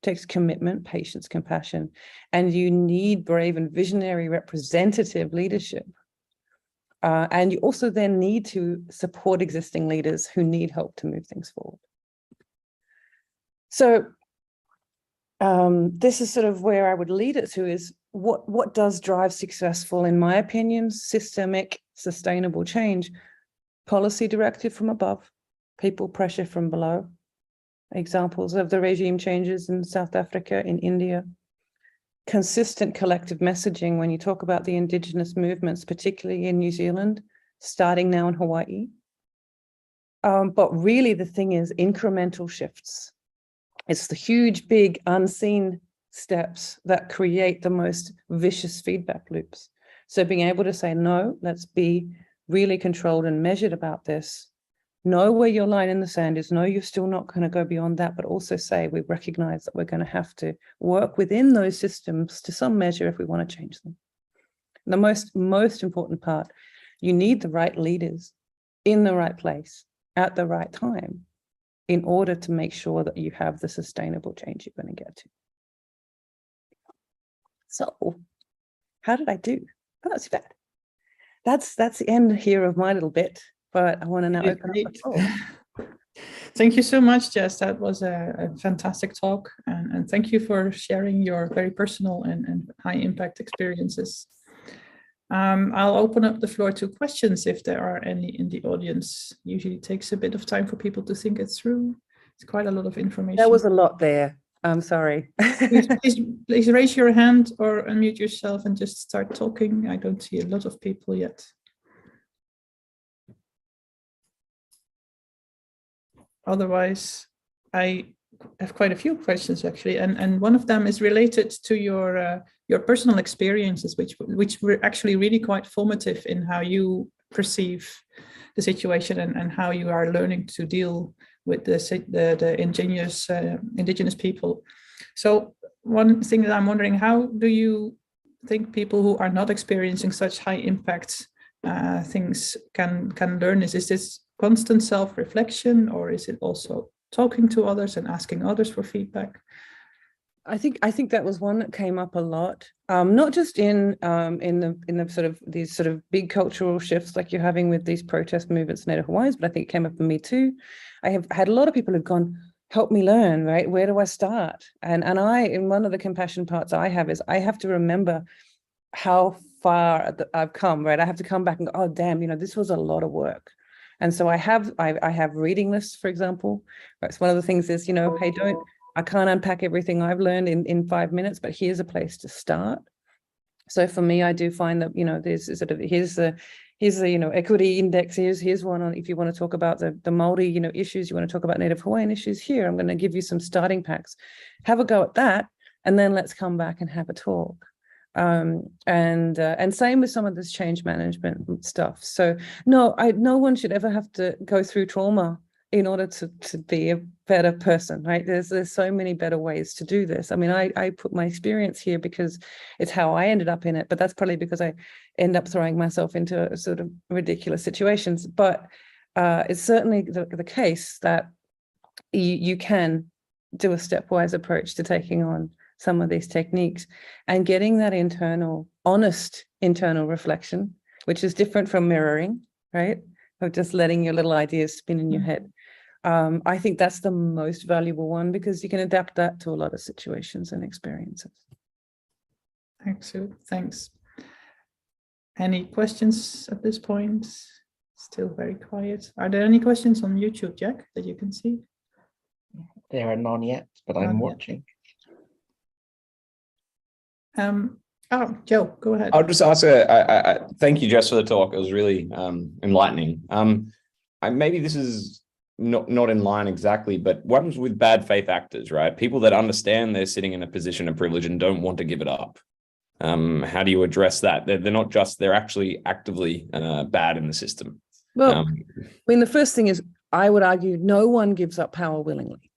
takes commitment, patience, compassion, and you need brave and visionary representative leadership. And you also then need to support existing leaders who need help to move things forward. So this is sort of where I would lead it to, is what does drive successful, in my opinion, systemic, sustainable change? Policy directive from above, people pressure from below. Examples of the regime changes in South Africa, in India. Consistent collective messaging when you talk about the indigenous movements, particularly in New Zealand, starting now in Hawaii. But really the thing is incremental shifts. It's the huge, big, unseen steps that create the most vicious feedback loops. So being able to say, no, let's be really controlled and measured about this. Know where your line in the sand is. No, you're still not going to go beyond that, but also say we recognize that we're going to have to work within those systems to some measure if we want to change them. The most important part, you need the right leaders in the right place at the right time in order to make sure that you have the sustainable change you're going to get to. So how did I do? Oh, that's bad. That's the end here of my little bit, but I want to now open up the floor. Thank you so much, Jess. That was a fantastic talk. And thank you for sharing your very personal and high impact experiences. I'll open up the floor to questions if there are any in the audience. Usually takes a bit of time for people to think it through. It's quite a lot of information. There was a lot there. I'm sorry. please raise your hand or unmute yourself and just start talking. I don't see a lot of people yet. Otherwise, I have quite a few questions actually, and one of them is related to your personal experiences, which were actually really quite formative in how you perceive the situation and how you are learning to deal with the indigenous people. So one thing that I'm wondering, how do you think people who are not experiencing such high impact things can learn? Is this constant self-reflection, or is it also talking to others and asking others for feedback? I think that was one that came up a lot, not just in the sort of these sort of big cultural shifts like you're having with these protest movements in Native Hawaiians, but I think it came up for me too. I have had a lot of people who've gone, help me learn, right? Where do I start? And in one of the compassion parts I have is I have to remember how far I've come, right? I have to come back and go, oh damn, this was a lot of work. And so I have reading lists, for example. Right? So one of the things is, hey, I can't unpack everything I've learned in 5 minutes, but here's a place to start. So for me, I do find that, there's sort of, here's the equity index, here's one on, if you want to talk about the Māori, issues, you want to talk about Native Hawaiian issues, here, I'm going to give you some starting packs. Have a go at that, and then let's come back and have a talk. And same with some of this change management stuff. So no one should ever have to go through trauma in order to be a better person, right? There's so many better ways to do this. I mean, I put my experience here because it's how I ended up in it, but that's probably because I end up throwing myself into sort of ridiculous situations. But it's certainly the case that you can do a stepwise approach to taking on some of these techniques and getting that honest internal reflection, which is different from mirroring, right? Of just letting your little ideas spin in your head. I think that's the most valuable one because you can adapt that to a lot of situations and experiences. Excellent, thanks. Any questions at this point? Still very quiet. Are there any questions on YouTube, Jack, that you can see? There are none yet, but I'm watching. Joe, go ahead. I'll just ask thank you, Jess, for the talk. It was really enlightening. Maybe this is not in line exactly, but what happens with bad faith actors, right? People that understand they're sitting in a position of privilege and don't want to give it up. How do you address that? They're not just, they're actually actively bad in the system. Well, I mean, the first thing is, I would argue no one gives up power willingly.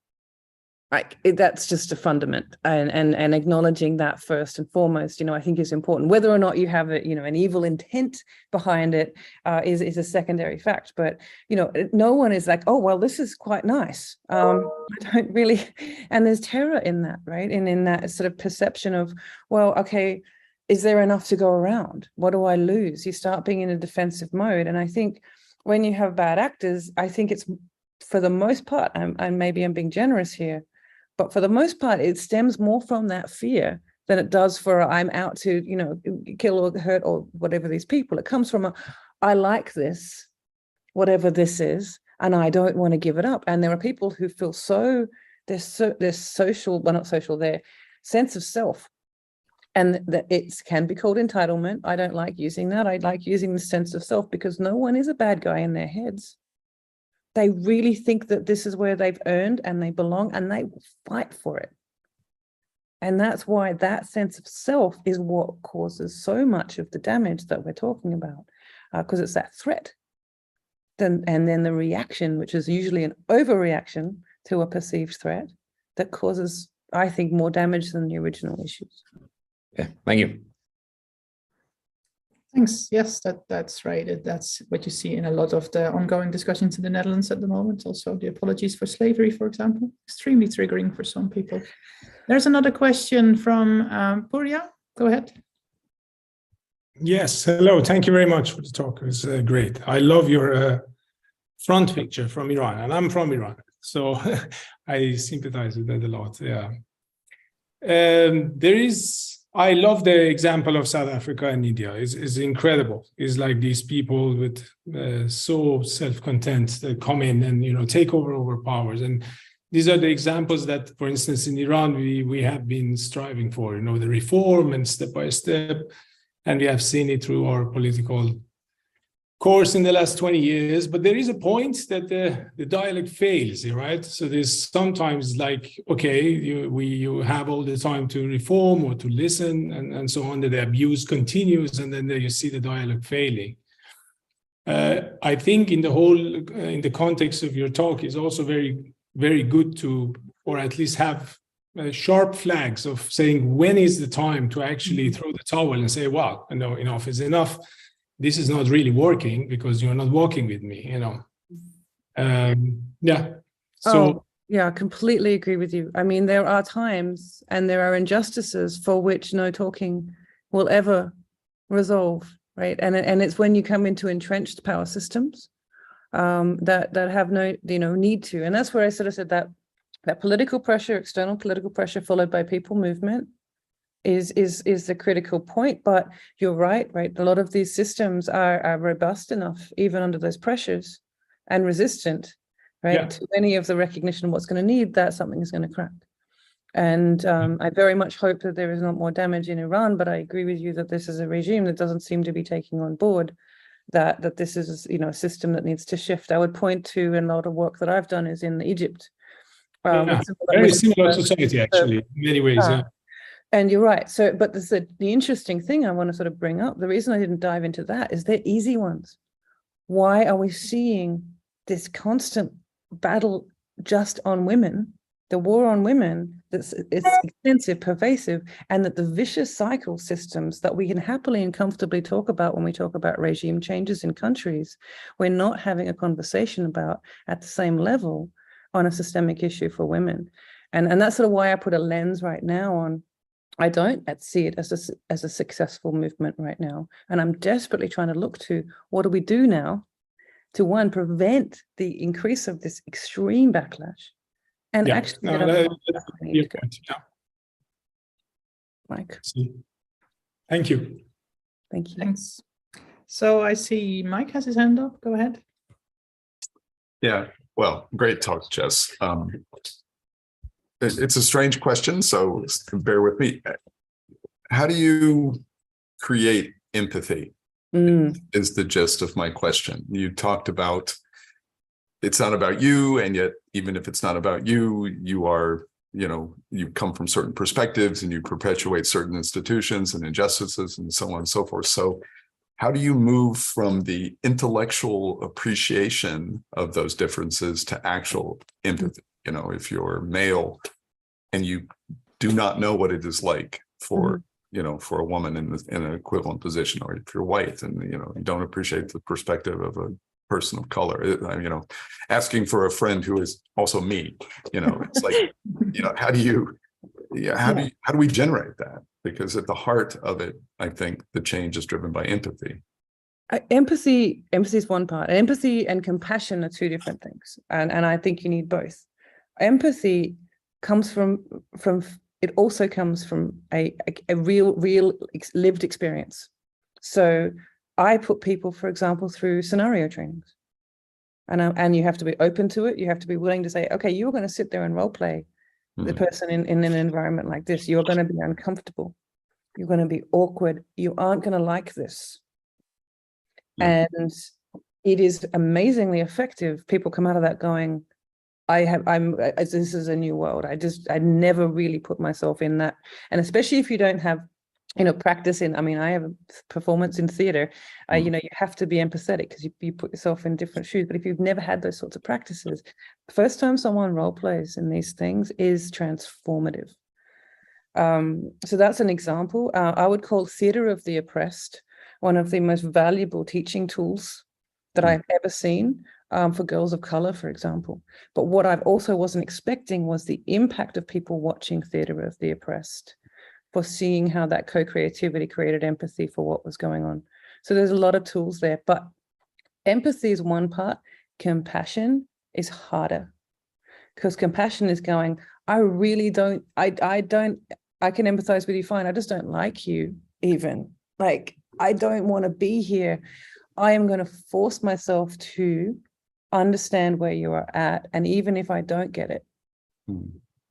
Like that's just a fundament, and acknowledging that first and foremost, I think is important. Whether or not you have an evil intent behind it is a secondary fact. But no one is like, oh well, this is quite nice. I don't really, and there's terror in that, right? And in that sort of perception of, well, okay, is there enough to go around? What do I lose? You start being in a defensive mode, and I think when you have bad actors, I think it's for the most part, and maybe I'm being generous here, but for the most part, it stems more from that fear than it does for I'm out to, kill or hurt or whatever these people. It comes from I like this, whatever this is, and I don't want to give it up. And there are people who feel their social, well, not social, their sense of self. And that it can be called entitlement. I don't like using that. I like using the sense of self because no one is a bad guy in their heads. They really think that this is where they've earned and they belong, and they will fight for it. And that's why that sense of self is what causes so much of the damage that we're talking about, because it's that threat. And then the reaction, which is usually an overreaction to a perceived threat, that causes, I think, more damage than the original issues. Yeah, thank you. Thanks. Yes, that's right. That's what you see in a lot of the ongoing discussions in the Netherlands at the moment. Also, the apologies for slavery, for example, extremely triggering for some people. There's another question from Purya. Go ahead. Yes, hello. Thank you very much for the talk. It was great. I love your front picture from Iran, and I'm from Iran, so I sympathize with that a lot. Yeah. I love the example of South Africa and India. It's incredible. It's like these people with so self-content that come in and take over powers. And these are the examples that, for instance, in Iran we have been striving for. The reform and step by step, and we have seen it through our political course in the last 20 years. But there is a point that the dialogue fails, right? So there's sometimes like, okay, you have all the time to reform or to listen and so on, that the abuse continues, and then you see the dialogue failing. I think in the context of your talk is also very, very good to, or at least have sharp flags of saying, when is the time to actually throw the towel and say, well, no, enough is enough. This is not really working because you're not walking with me, Yeah. So yeah, I completely agree with you. I mean, there are times and there are injustices for which no talking will ever resolve, right? And it's when you come into entrenched power systems that have no need to. And that's where I sort of said that political pressure, external political pressure followed by people movement is the critical point. But you're right? A lot of these systems are robust enough, even under those pressures, and resistant, right, to any of the recognition of what's going to need that something is going to crack. And I very much hope that there is not more damage in Iran, but I agree with you that this is a regime that doesn't seem to be taking on board that this is a system that needs to shift. I would point to, and a lot of work that I've done is in Egypt. Very similar society, actually, in many ways. And you're right. So, but the interesting thing I want to sort of bring up, the reason I didn't dive into that is they're easy ones. Why are we seeing this constant battle just on women, the war on women, it's extensive, pervasive, and that the vicious cycle systems that we can happily and comfortably talk about when we talk about regime changes in countries, we're not having a conversation about at the same level on a systemic issue for women. And that's sort of why I put a lens right now on, I don't see it as a successful movement right now. And I'm desperately trying to look to what do we do now to, one, prevent the increase of this extreme backlash, and actually Mike. Thank you. Thank you. Thanks. So I see Mike has his hand up. Go ahead. Yeah, well, great talk, Jess. It's a strange question, so bear with me. How do you create empathy? Is the gist of my question. You talked about it's not about you, and yet even if it's not about you, you are, you come from certain perspectives and you perpetuate certain institutions and injustices and so on and so forth. So how do you move from the intellectual appreciation of those differences to actual empathy? If you're male and you do not know what it is like for, for a woman in an equivalent position, or if you're white and, you don't appreciate the perspective of a person of color, asking for a friend who is also me, it's like, how do we generate that? Because at the heart of it, I think the change is driven by empathy. Empathy is one part. Empathy and compassion are two different things. And I think you need both. Empathy comes from it also comes from a real lived experience. So I put people, for example, through scenario trainings, and you have to be open to it. You have to be willing to say, okay, you're going to sit there and role play the person in an environment like this. You're going to be uncomfortable. You're going to be awkward. You aren't going to like this. And it is amazingly effective. People come out of that going, this is a new world. I never really put myself in that. And especially if you don't have, practice in, I have a performance in theater, you have to be empathetic because you put yourself in different shoes. But if you've never had those sorts of practices, the first time someone role plays in these things is transformative. So that's an example. I would call theater of the oppressed one of the most valuable teaching tools that I've ever seen. For girls of color, for example. But what I've also wasn't expecting was the impact of people watching Theatre of the Oppressed, for seeing how that co-creativity created empathy for what was going on. So there's a lot of tools there, but empathy is one part. Compassion is harder, because compassion is going, I really don't, I can empathize with you fine. I just don't like you even. Like, I don't want to be here. I am going to force myself to understand where you are at. And even if I don't get it,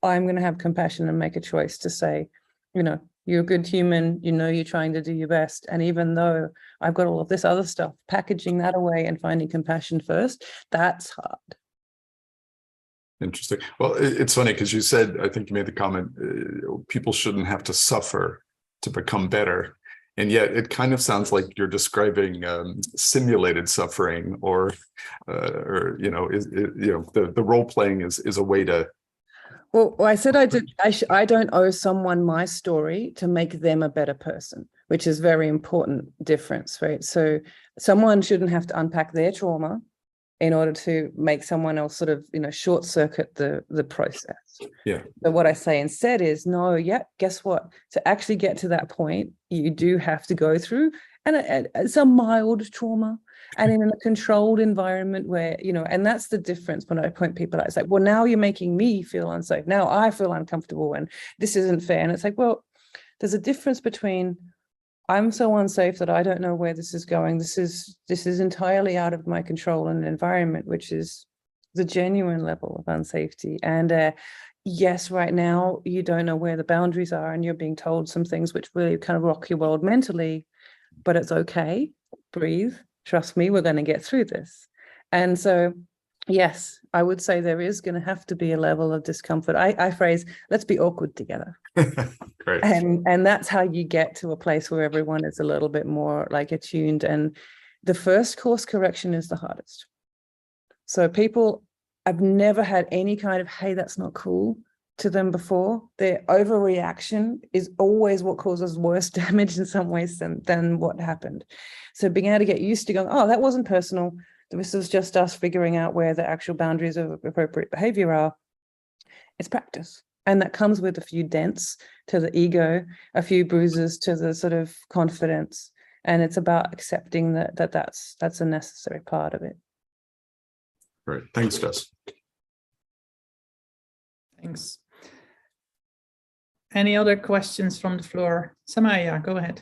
I'm going to have compassion and make a choice to say, you're a good human, you're trying to do your best. And even though I've got all of this other stuff, packaging that away and finding compassion first, that's hard. Interesting. Well, it's funny because you said, I think you made the comment, people shouldn't have to suffer to become better. And yet it kind of sounds like you're describing simulated suffering, or the role playing is a way to. Well, I said I don't owe someone my story to make them a better person, which is very important difference, right? So someone shouldn't have to unpack their trauma in order to make someone else sort of, short circuit the process. Yeah. So what I say instead is, no, guess what? To actually get to that point, you do have to go through, and it's a mild trauma, and in a controlled environment where, and that's the difference when I point people out. It's like, well, now you're making me feel unsafe. Now I feel uncomfortable and this isn't fair. And it's like, well, there's a difference between, I'm so unsafe that I don't know where this is going. This is entirely out of my control in an environment, which is the genuine level of unsafety. And yes, right now you don't know where the boundaries are, and you're being told some things which really kind of rock your world mentally, but it's okay. Breathe. Trust me, we're going to get through this. And so, yes, I would say there is going to have to be a level of discomfort. I phrase, let's be awkward together. Great. And that's how you get to a place where everyone is a little bit more like attuned. And the first course correction is the hardest. So people, I've never had any kind of, hey, that's not cool to them before. Their overreaction is always what causes worse damage in some ways than what happened. So being able to get used to going, oh, that wasn't personal. This was just us figuring out where the actual boundaries of appropriate behavior are. It's practice. And that comes with a few dents to the ego, a few bruises to the sort of confidence. And it's about accepting that's a necessary part of it. Great. Thanks, Jess. Thanks. Any other questions from the floor? Samaya, go ahead.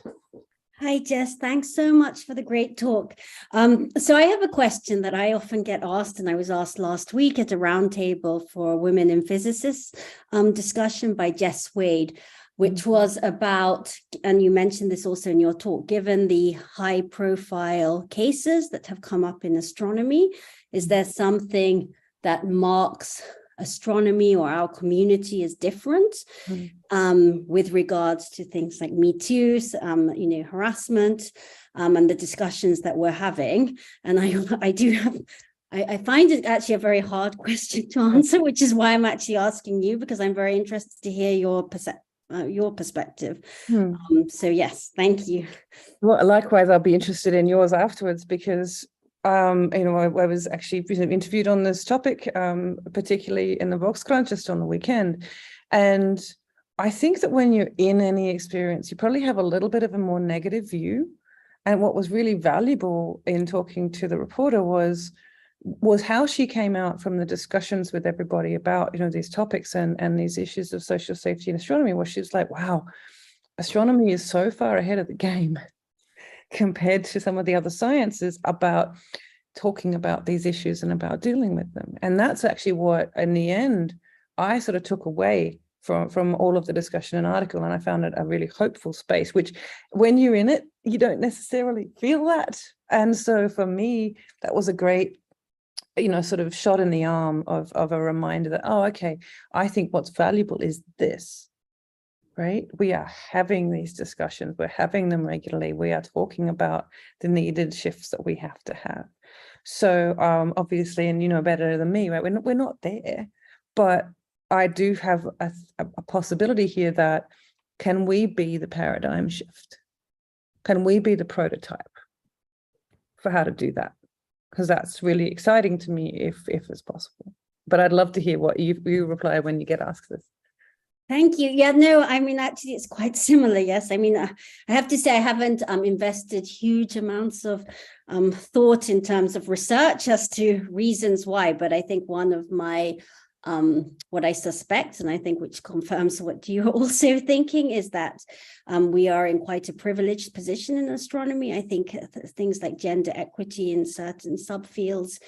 Hi, Jess. Thanks so much for the great talk. So I have a question that I often get asked, and I was asked last week at a roundtable for women in physicists discussion by Jess Wade, which was about, and you mentioned this also in your talk, given the high profile cases that have come up in astronomy, is there something that marks astronomy or our community is different with regards to things like Me Too, harassment, and the discussions that we're having? And I find it actually a very hard question to answer, which is why I'm actually asking you, because I'm very interested to hear your perspective. So yes, thank you. Well, likewise, I'll be interested in yours afterwards, because I was actually interviewed on this topic, particularly in the Volkskrant just on the weekend. And I think that when you're in any experience, you probably have a little bit of a more negative view. And what was really valuable in talking to the reporter was how she came out from the discussions with everybody about, these topics and these issues of social safety in astronomy, where she was like, wow, astronomy is so far ahead of the game compared to some of the other sciences about talking about these issues and about dealing with them. And that's actually what, in the end, I sort of took away from all of the discussion and article. And I found it a really hopeful space, which when you're in it, you don't necessarily feel that. And so for me, that was a great, sort of shot in the arm of a reminder that, oh, okay, I think what's valuable is this, right? We are having these discussions, we're having them regularly, we are talking about the needed shifts that we have to have. So obviously, and you know better than me, right? We're not there, but I do have a possibility here that, can we be the paradigm shift? Can we be the prototype for how to do that? Because that's really exciting to me if it's possible. But I'd love to hear what you reply when you get asked this. Thank you. Yeah, no, I mean, actually, it's quite similar. Yes. I mean, I have to say I haven't invested huge amounts of thought in terms of research as to reasons why. But I think one of my what I suspect, and I think which confirms what you're also thinking, is that we are in quite a privileged position in astronomy. I think things like gender equity in certain subfields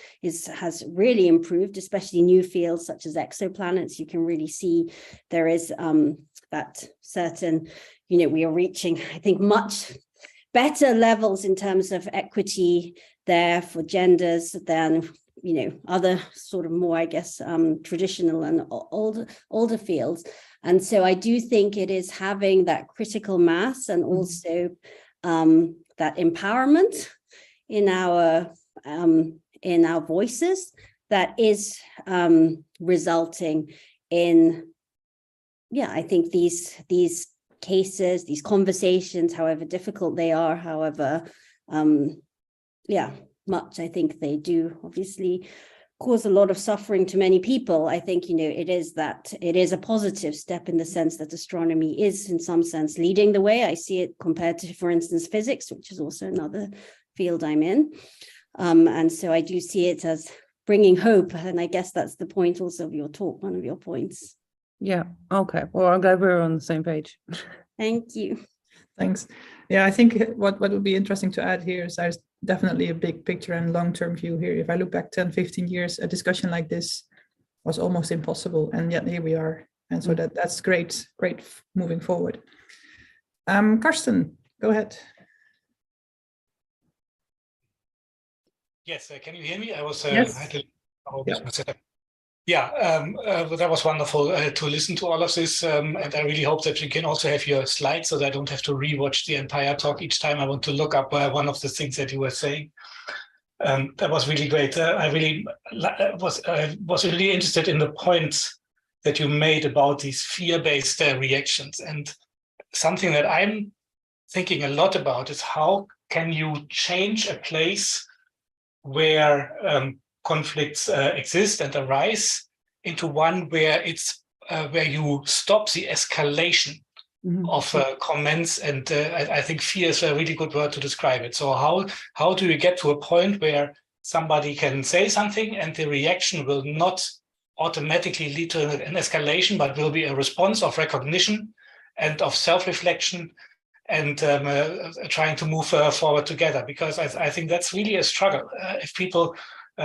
has really improved, especially new fields such as exoplanets. You can really see there is that certain, we are reaching, I think, much better levels in terms of equity there for genders than other sort of more, I guess, traditional and older fields. And so I do think it is having that critical mass and also that empowerment in our voices that is resulting in, I think these cases, these conversations, however difficult they are, however, much I think they do obviously cause a lot of suffering to many people. I think, it is a positive step in the sense that astronomy is in some sense leading the way. I see it compared to, for instance, physics, which is also another field I'm in. And so I do see it as bringing hope. And I guess that's the point also of your talk, one of your points. Yeah. Okay. Well, I'm glad we're on the same page. Thank you. Thanks. Yeah, I think what would be interesting to add here is there's definitely a big picture and long-term view here. If I look back 10, 15 years, a discussion like this was almost impossible. And yet here we are. And so that's great moving forward. Karsten, go ahead. Yes, can you hear me? I was Yes. had to my setup. That was wonderful to listen to all of this, and I really hope that you can also have your slides so that I don't have to rewatch the entire talk each time I want to look up one of the things that you were saying. That was really great. I really was really interested in the points that you made about these fear-based reactions, and something that I'm thinking a lot about is how can you change a place where conflicts exist and arise into one where it's where you stop the escalation of comments, and I think fear is a really good word to describe it. So how do you get to a point where somebody can say something and the reaction will not automatically lead to an escalation, but will be a response of recognition and of self-reflection and trying to move forward together? Because I think that's really a struggle. If people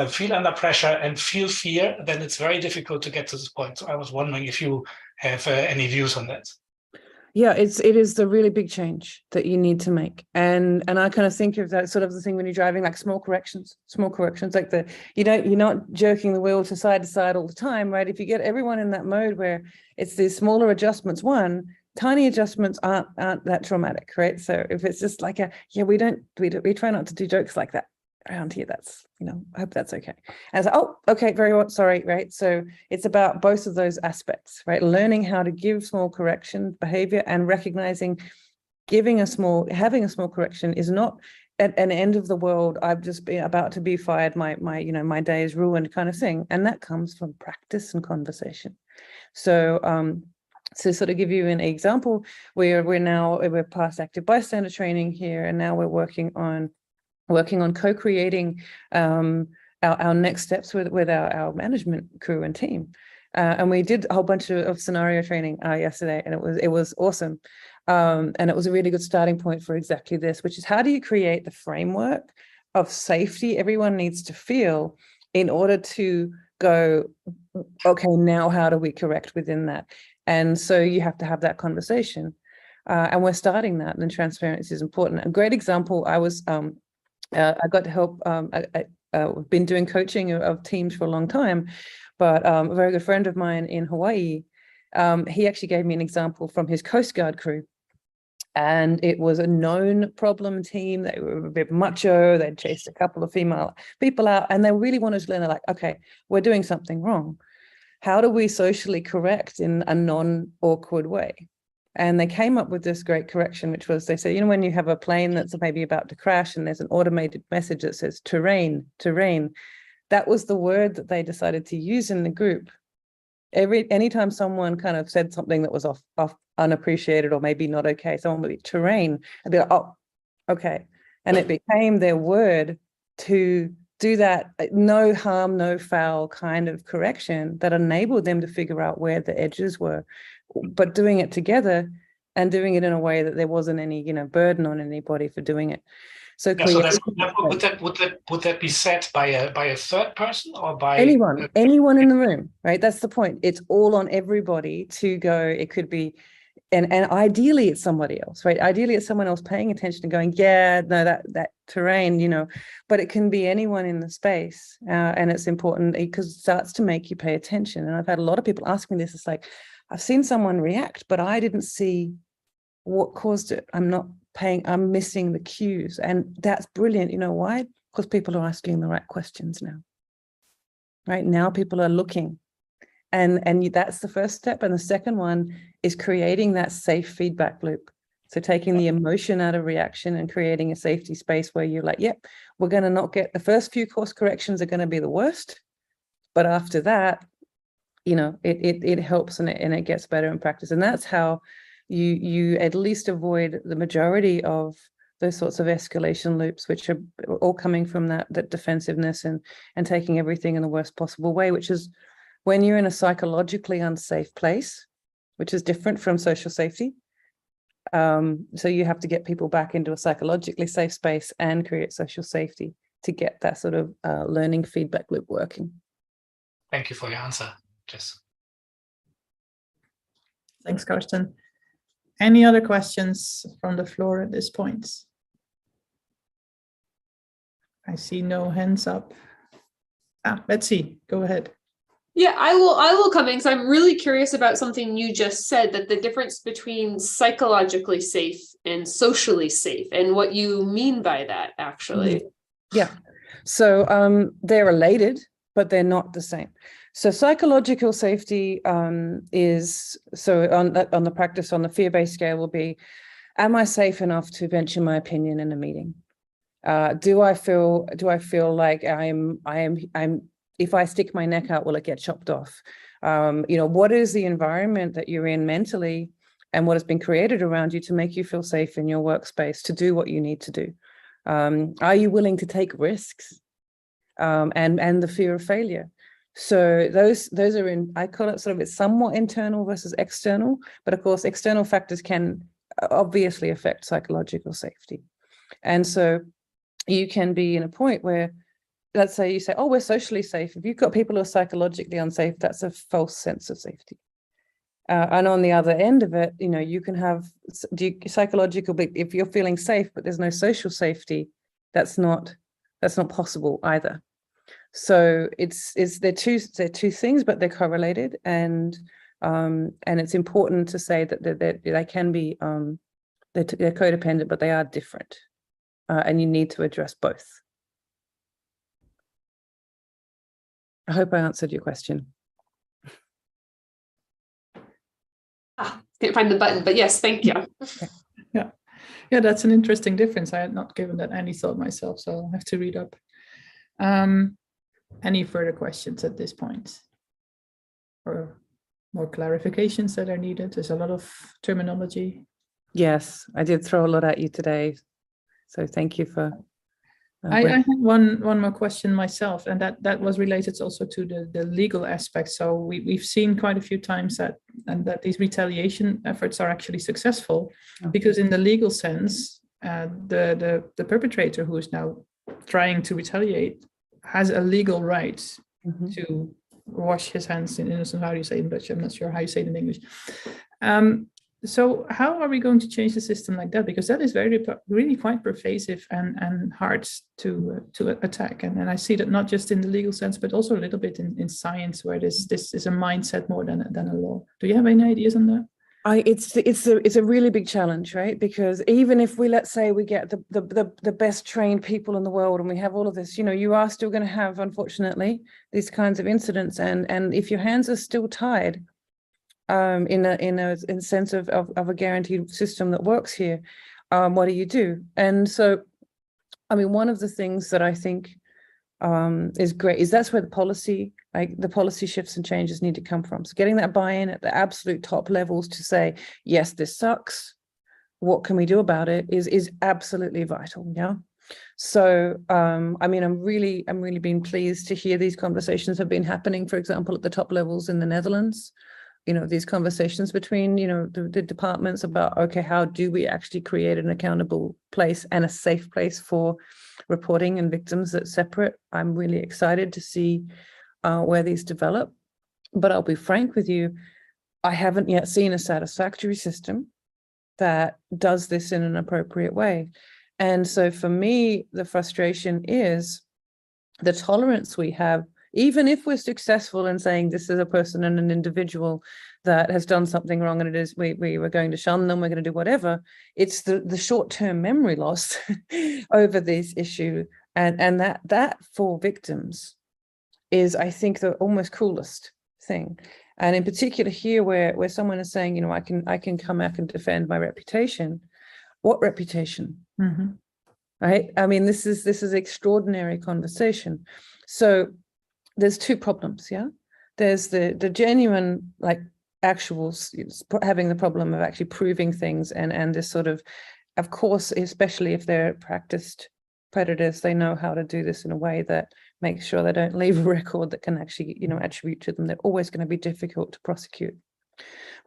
feel under pressure and feel fear, then it's very difficult to get to this point. So I was wondering if you have any views on that. Yeah, it is the really big change that you need to make. And I kind of think of that sort of the thing when you're driving, like small corrections, like you're not jerking the wheel to side all the time, right? If you get everyone in that mode where it's these smaller adjustments, tiny adjustments aren't that traumatic, right? So if it's just like we try not to do jokes like that around here. That's, I hope that's okay. And so, oh, okay, very well, sorry, right? So it's about both of those aspects, right? Learning how to give small correction behavior and recognizing having a small correction is not at an end of the world. I've just been about to be fired. My day is ruined kind of thing. And that comes from practice and conversation. So, to sort of give you an example, we're past active bystander training here, and now we're working on co-creating our next steps with our management crew and team. And we did a whole bunch of scenario training yesterday, and it was awesome. And it was a really good starting point for exactly this, which is how do you create the framework of safety everyone needs to feel in order to go, okay, now how do we correct within that? And so you have to have that conversation. And we're starting that, and transparency is important. A great example, I got to help, I've been doing coaching of teams for a long time, but a very good friend of mine in Hawaii, he actually gave me an example from his Coast Guard crew. And it was a known problem team. They were a bit macho. They'd chased a couple of female people out, and they really wanted to learn. They're like, okay, we're doing something wrong. How do we socially correct in a non-awkward way? And they came up with this great correction, which was, they said, you know, when you have a plane that's maybe about to crash and there's an automated message that says terrain, that was the word that they decided to use in the group. Anytime someone kind of said something that was off unappreciated or maybe not okay, someone would be terrain, and be like, oh, okay. And it became their word to do that no harm, no foul kind of correction that enabled them to figure out where the edges were, but doing it together and doing it in a way that there wasn't any, you know, burden on anybody for doing it. So, yeah, so that's, would that be set by a third person or by anyone in the room, right? That's the point. It's all on everybody to go. It could be, and ideally it's somebody else, right? Ideally it's someone else paying attention and going, yeah, no, that terrain, you know, but it can be anyone in the space, and it's important because it starts to make you pay attention. And I've had a lot of people ask me this. It's like, I've seen someone react, but I didn't see what caused it. I'm missing the cues. And that's brilliant. You know why? Because people are asking the right questions now. Right now, people are looking. And that's the first step. And the second one is creating that safe feedback loop. So taking the emotion out of reaction and creating a safety space where you're like, yep, we're going to not get the first few course corrections are going to be the worst. But after that, you know, it helps and it gets better in practice. And that's how you at least avoid the majority of those sorts of escalation loops, which are all coming from that defensiveness and taking everything in the worst possible way, which is when you're in a psychologically unsafe place, which is different from social safety. So you have to get people back into a psychologically safe space and create social safety to get that sort of learning feedback loop working. Thank you for your answer, Jess. Thanks, Karsten. Any other questions from the floor at this point? I see no hands up. Betsy, go ahead. Yeah, I will come in because I'm really curious about something you just said, that the difference between psychologically safe and socially safe, and what you mean by that, actually. Yeah, so they're related, but they're not the same. So psychological safety is, so on the practice, on the fear-based scale will be, am I safe enough to venture my opinion in a meeting? Do I feel like I'm if I stick my neck out, will it get chopped off? You know, what is the environment that you're in mentally and what has been created around you to make you feel safe in your workspace to do what you need to do? Are you willing to take risks? And the fear of failure. So those are in, I call it sort of, it's somewhat internal versus external, but of course, external factors can obviously affect psychological safety. And so you can be in a point where, let's say you say, oh, we're socially safe. If you've got people who are psychologically unsafe, that's a false sense of safety. And on the other end of it, you know, you can have psychological, if you're feeling safe, but there's no social safety, that's not possible either. So they're two things, but they're correlated, and it's important to say that they can be they're codependent, but they are different, and you need to address both. I hope I answered your question. Can't find the button, but yes, thank you. Yeah, that's an interesting difference. I had not given that any thought myself, so I'll have to read up. Any further questions at this point? Or more clarifications that are needed? There's a lot of terminology. Yes, I did throw a lot at you today, so thank you for. I had one more question myself, and that was related also to the legal aspect. So we've seen quite a few times that these retaliation efforts are actually successful, because in the legal sense, the perpetrator who is now trying to retaliate has a legal right to wash his hands in innocence. How do you say it in Dutch? I'm not sure how you say it in English. So how are we going to change the system like that? Because that is really quite pervasive and hard to attack. And I see that not just in the legal sense, but also a little bit in science, where this is a mindset more than a law. Do you have any ideas on that? It's a really big challenge, right? Because even if let's say we get the best trained people in the world and we have all of this, you are still going to have, unfortunately, these kinds of incidents. And if your hands are still tied, in a sense of a guaranteed system that works here, what do you do? And so, I mean, one of the things that I think is great is that's where the policy shifts and changes need to come from. So getting that buy-in at the absolute top levels to say, yes, this sucks, what can we do about it is absolutely vital. Yeah. So I mean, I'm really being pleased to hear these conversations have been happening, for example, at the top levels in the Netherlands. These conversations between, the departments about, okay, how do we actually create an accountable place and a safe place for reporting and victims that's separate? I'm really excited to see where these develop. But I'll be frank with you, I haven't yet seen a satisfactory system that does this in an appropriate way. And so for me, the frustration is the tolerance we have. Even if we're successful in saying this is a person and an individual that has done something wrong and it is we were going to shun them, we're going to do whatever, it's the short-term memory loss over this issue. And that for victims is, I think, the almost cruelest thing. And in particular here where someone is saying, I can come back and defend my reputation. What reputation? Mm-hmm. Right? I mean, this is extraordinary conversation. So there's two problems, yeah? There's the genuine, actual, having the problem of actually proving things and this sort of course, especially if they're practiced predators, they know how to do this in a way that makes sure they don't leave a record that can actually, attribute to them. They're always going to be difficult to prosecute.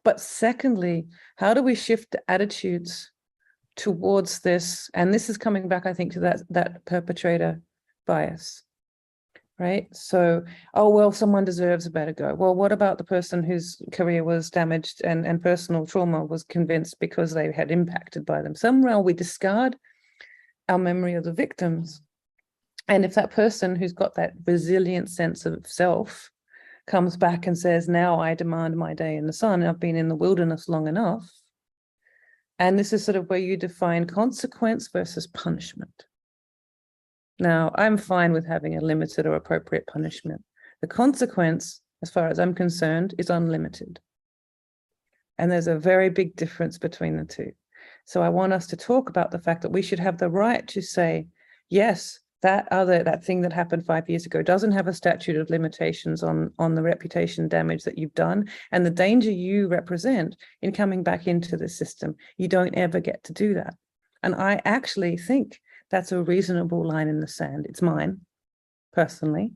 But secondly, how do we shift the attitudes towards this? And this is coming back, I think, to that perpetrator bias. Right? So, oh, well, someone deserves a better go. Well, what about the person whose career was damaged and personal trauma was convinced because they had impacted by them? Somehow we discard our memory of the victims. And if that person who's got that resilient sense of self comes back and says, now I demand my day in the sun, I've been in the wilderness long enough. And this is sort of where you define consequence versus punishment. Now, I'm fine with having a limited or appropriate punishment. The consequence, as far as I'm concerned, is unlimited. And there's a very big difference between the two. So I want us to talk about the fact that we should have the right to say, yes, that thing that happened 5 years ago doesn't have a statute of limitations on the reputation damage that you've done and the danger you represent in coming back into the system. You don't ever get to do that. And I actually think that's a reasonable line in the sand. It's mine, personally.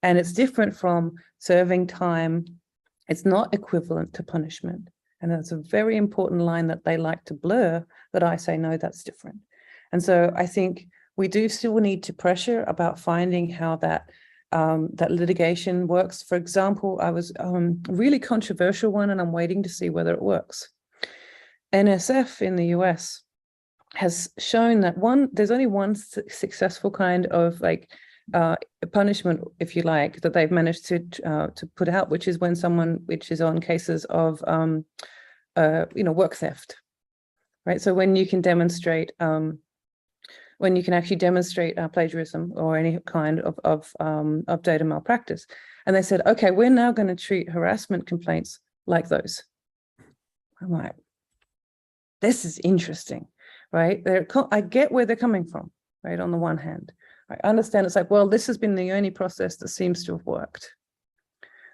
And it's different from serving time. It's not equivalent to punishment. And that's a very important line that they like to blur, that I say, no, that's different. And so I think we do still need to pressure about finding how that litigation works. For example, I was a really controversial one, and I'm waiting to see whether it works. NSF in the US has shown that there's only one successful kind of punishment, if you like, that they've managed to put out, which is when which is on cases of work theft, right? So when you can demonstrate plagiarism or any kind of data malpractice, and they said, okay, we're now going to treat harassment complaints like those. I'm like, this is interesting. Right? I get where they're coming from, right? On the one hand, I understand it's like, well, this has been the only process that seems to have worked.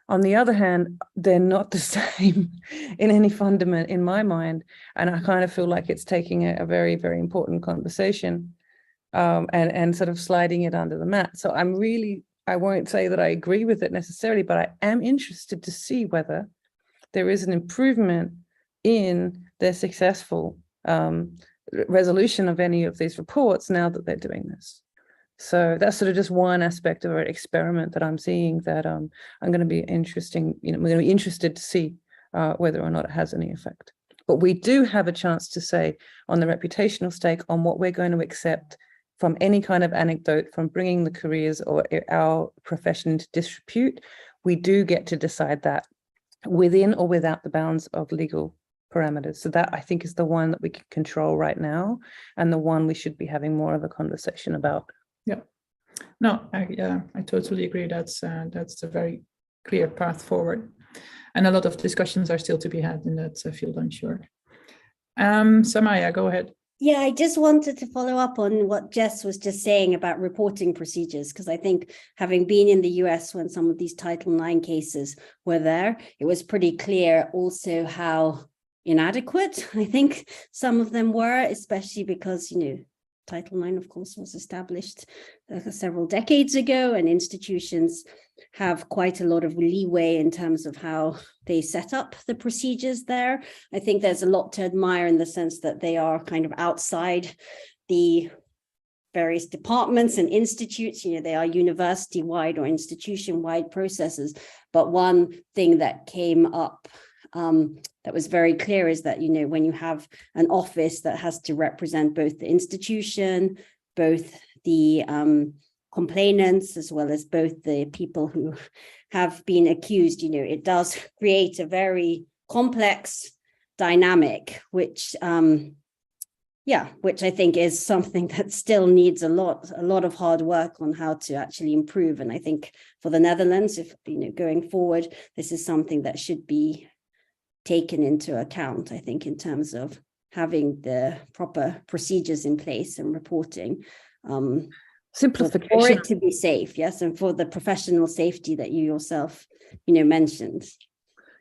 On the other hand, they're not the same in any fundament in my mind. And I kind of feel like it's taking a very, very important conversation and sort of sliding it under the mat. So I won't say that I agree with it necessarily, but I am interested to see whether there is an improvement in their successful resolution of any of these reports now that they're doing this. So that's sort of just one aspect of an experiment that I'm seeing that I'm going to be we're going to be interested to see whether or not it has any effect. But we do have a chance to say on the reputational stake on what we're going to accept from any kind of anecdote, from bringing the careers or our profession into disrepute. We do get to decide that within or without the bounds of legal parameters. So that, I think, is the one that we can control right now, and the one we should be having more of a conversation about. Yeah, no, I totally agree. That's a very clear path forward, and a lot of discussions are still to be had in that field, I'm sure. Samaya, go ahead. Yeah, I just wanted to follow up on what Jess was just saying about reporting procedures, because I think, having been in the US when some of these Title IX cases were there, it was pretty clear also how inadequate I think some of them were, especially because, you know, Title IX, of course, was established several decades ago, and institutions have quite a lot of leeway in terms of how they set up the procedures there. I think there's a lot to admire in the sense that they are kind of outside the various departments and institutes. You know, they are university-wide or institution-wide processes. But one thing that came up that was very clear is that, you know, when you have an office that has to represent both the institution, both the complainants, as well as both the people who have been accused, you know, it does create a very complex dynamic, which which I think is something that still needs a lot of hard work on how to actually improve. And I think for the Netherlands, if, you know, going forward, this is something that should be taken into account, I think, in terms of having the proper procedures in place and reporting. Simplification. For it to be safe, yes, and for the professional safety that you yourself, you know, mentioned.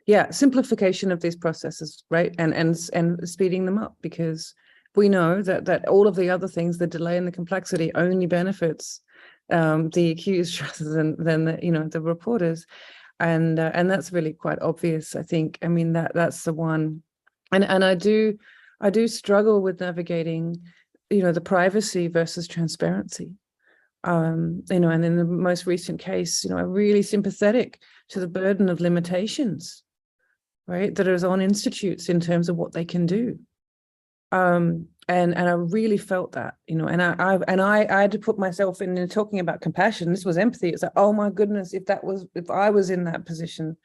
Yeah, simplification of these processes, right, and speeding them up, because we know that all of the other things, the delay and the complexity, only benefits the accused rather than the, you know, the reporters. And that's really quite obvious, I think. I mean, that's the one. And I do struggle with navigating, you know, the privacy versus transparency. You know, and in the most recent case, you know, I'm really sympathetic to the burden of limitations, right, that is on institutes in terms of what they can do. And I really felt that, you know, and I had to put myself in talking about compassion. This was empathy. It's like, oh my goodness, if I was in that position,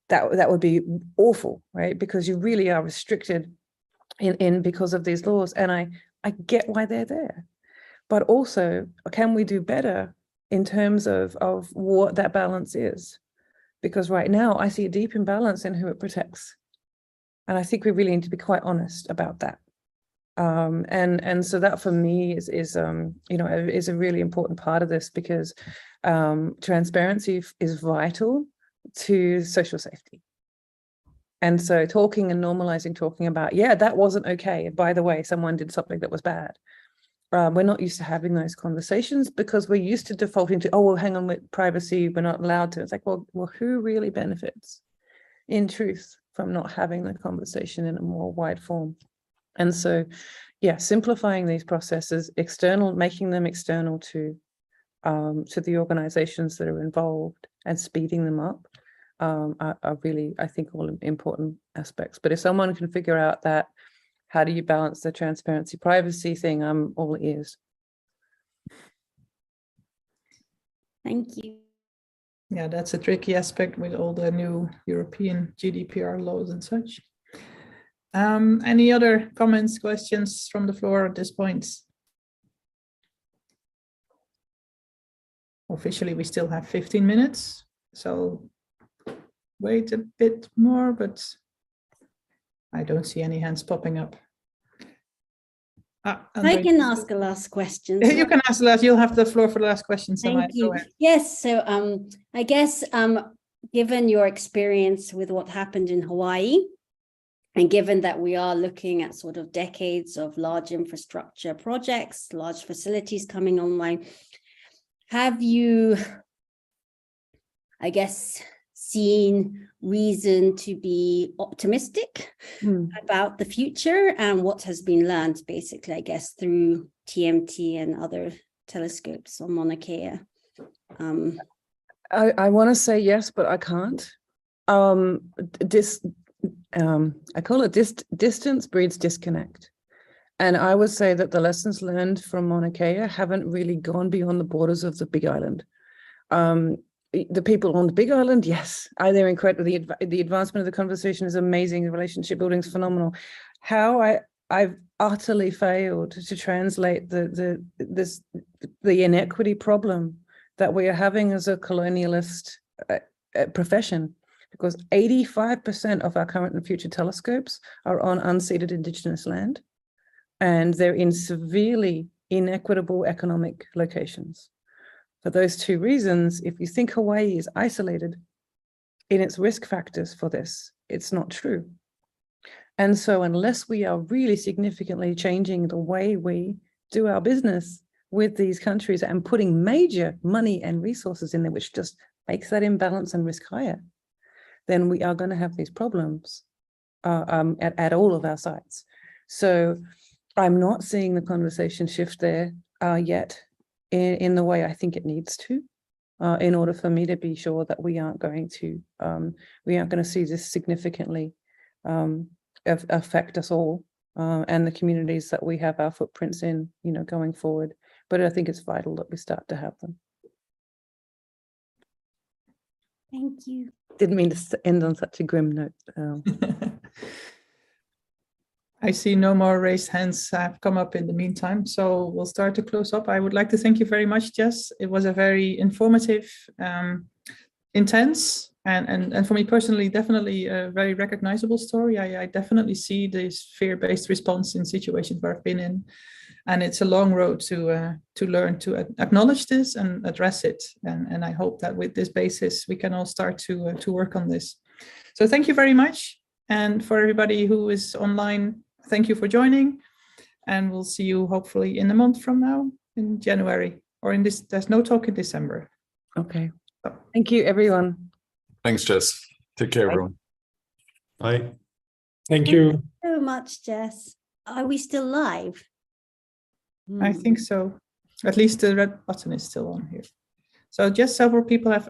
that would be awful, right? Because you really are restricted in because of these laws. And I get why they're there, but also, can we do better in terms of what that balance is? Because right now I see a deep imbalance in who it protects, and I think we really need to be quite honest about that. And so that for me is you know, is a really important part of this, because transparency is vital to social safety. And so talking and normalizing talking about, yeah, that wasn't okay, and by the way, someone did something that was bad. We're not used to having those conversations because we're used to defaulting to, oh, well, hang on, with privacy, we're not allowed to. It's like, well, who really benefits in truth from not having the conversation in a more wide form? And so, yeah, simplifying these processes, making them external to the organizations that are involved, and speeding them up are really, I think, all important aspects. But if someone can figure out that, how do you balance the transparency privacy thing, I'm all ears. Thank you. Yeah, that's a tricky aspect with all the new European GDPR laws and such. Any other comments, questions from the floor at this point? Officially, we still have 15 minutes, so wait a bit more, but I don't see any hands popping up. I can ask a last question. You can ask the last. You'll have the floor for the last question. Thank you. Yes, so I guess given your experience with what happened in Hawaii, and given that we are looking at sort of decades of large infrastructure projects, large facilities coming online, have you, I guess, seen reason to be optimistic about the future and what has been learned, basically, I guess, through TMT and other telescopes on Mauna Kea? I want to say yes, but I can't. I call it distance breeds disconnect. And I would say that the lessons learned from Mauna Kea haven't really gone beyond the borders of the Big Island. The people on the Big Island, yes, they're incredible. The advancement of the conversation is amazing. The relationship building is phenomenal. How I've utterly failed to translate the inequity problem that we are having as a colonialist profession, because 85% of our current and future telescopes are on unceded Indigenous land, and they're in severely inequitable economic locations. For those two reasons, if you think Hawaii is isolated in its risk factors for this, it's not true. And so unless we are really significantly changing the way we do our business with these countries and putting major money and resources in there, which just makes that imbalance and risk higher, then we are going to have these problems at all of our sites. So I'm not seeing the conversation shift there yet in the way I think it needs to, in order for me to be sure that we aren't going to see this significantly affect us all and the communities that we have our footprints in, going forward. But I think it's vital that we start to have them. Thank you. Didn't mean to end on such a grim note. I see no more raised hands have come up in the meantime, so we'll start to close up. I would like to thank you very much, Jess. It was a very informative, intense, and for me personally, definitely a very recognizable story. I definitely see this fear-based response in situations where I've been in, and it's a long road to learn to acknowledge this and address it. And I hope that with this basis, we can all start to work on this. So thank you very much. And for everybody who is online, thank you for joining. And we'll see you hopefully in a month from now, in January, or in this, there's no talk in December. Okay. Thank you, everyone. Thanks, Jess. Take care, everyone. Bye. Thank you. Thank you so much, Jess. Are we still live? I think so. At least the red button is still on here. So just several people have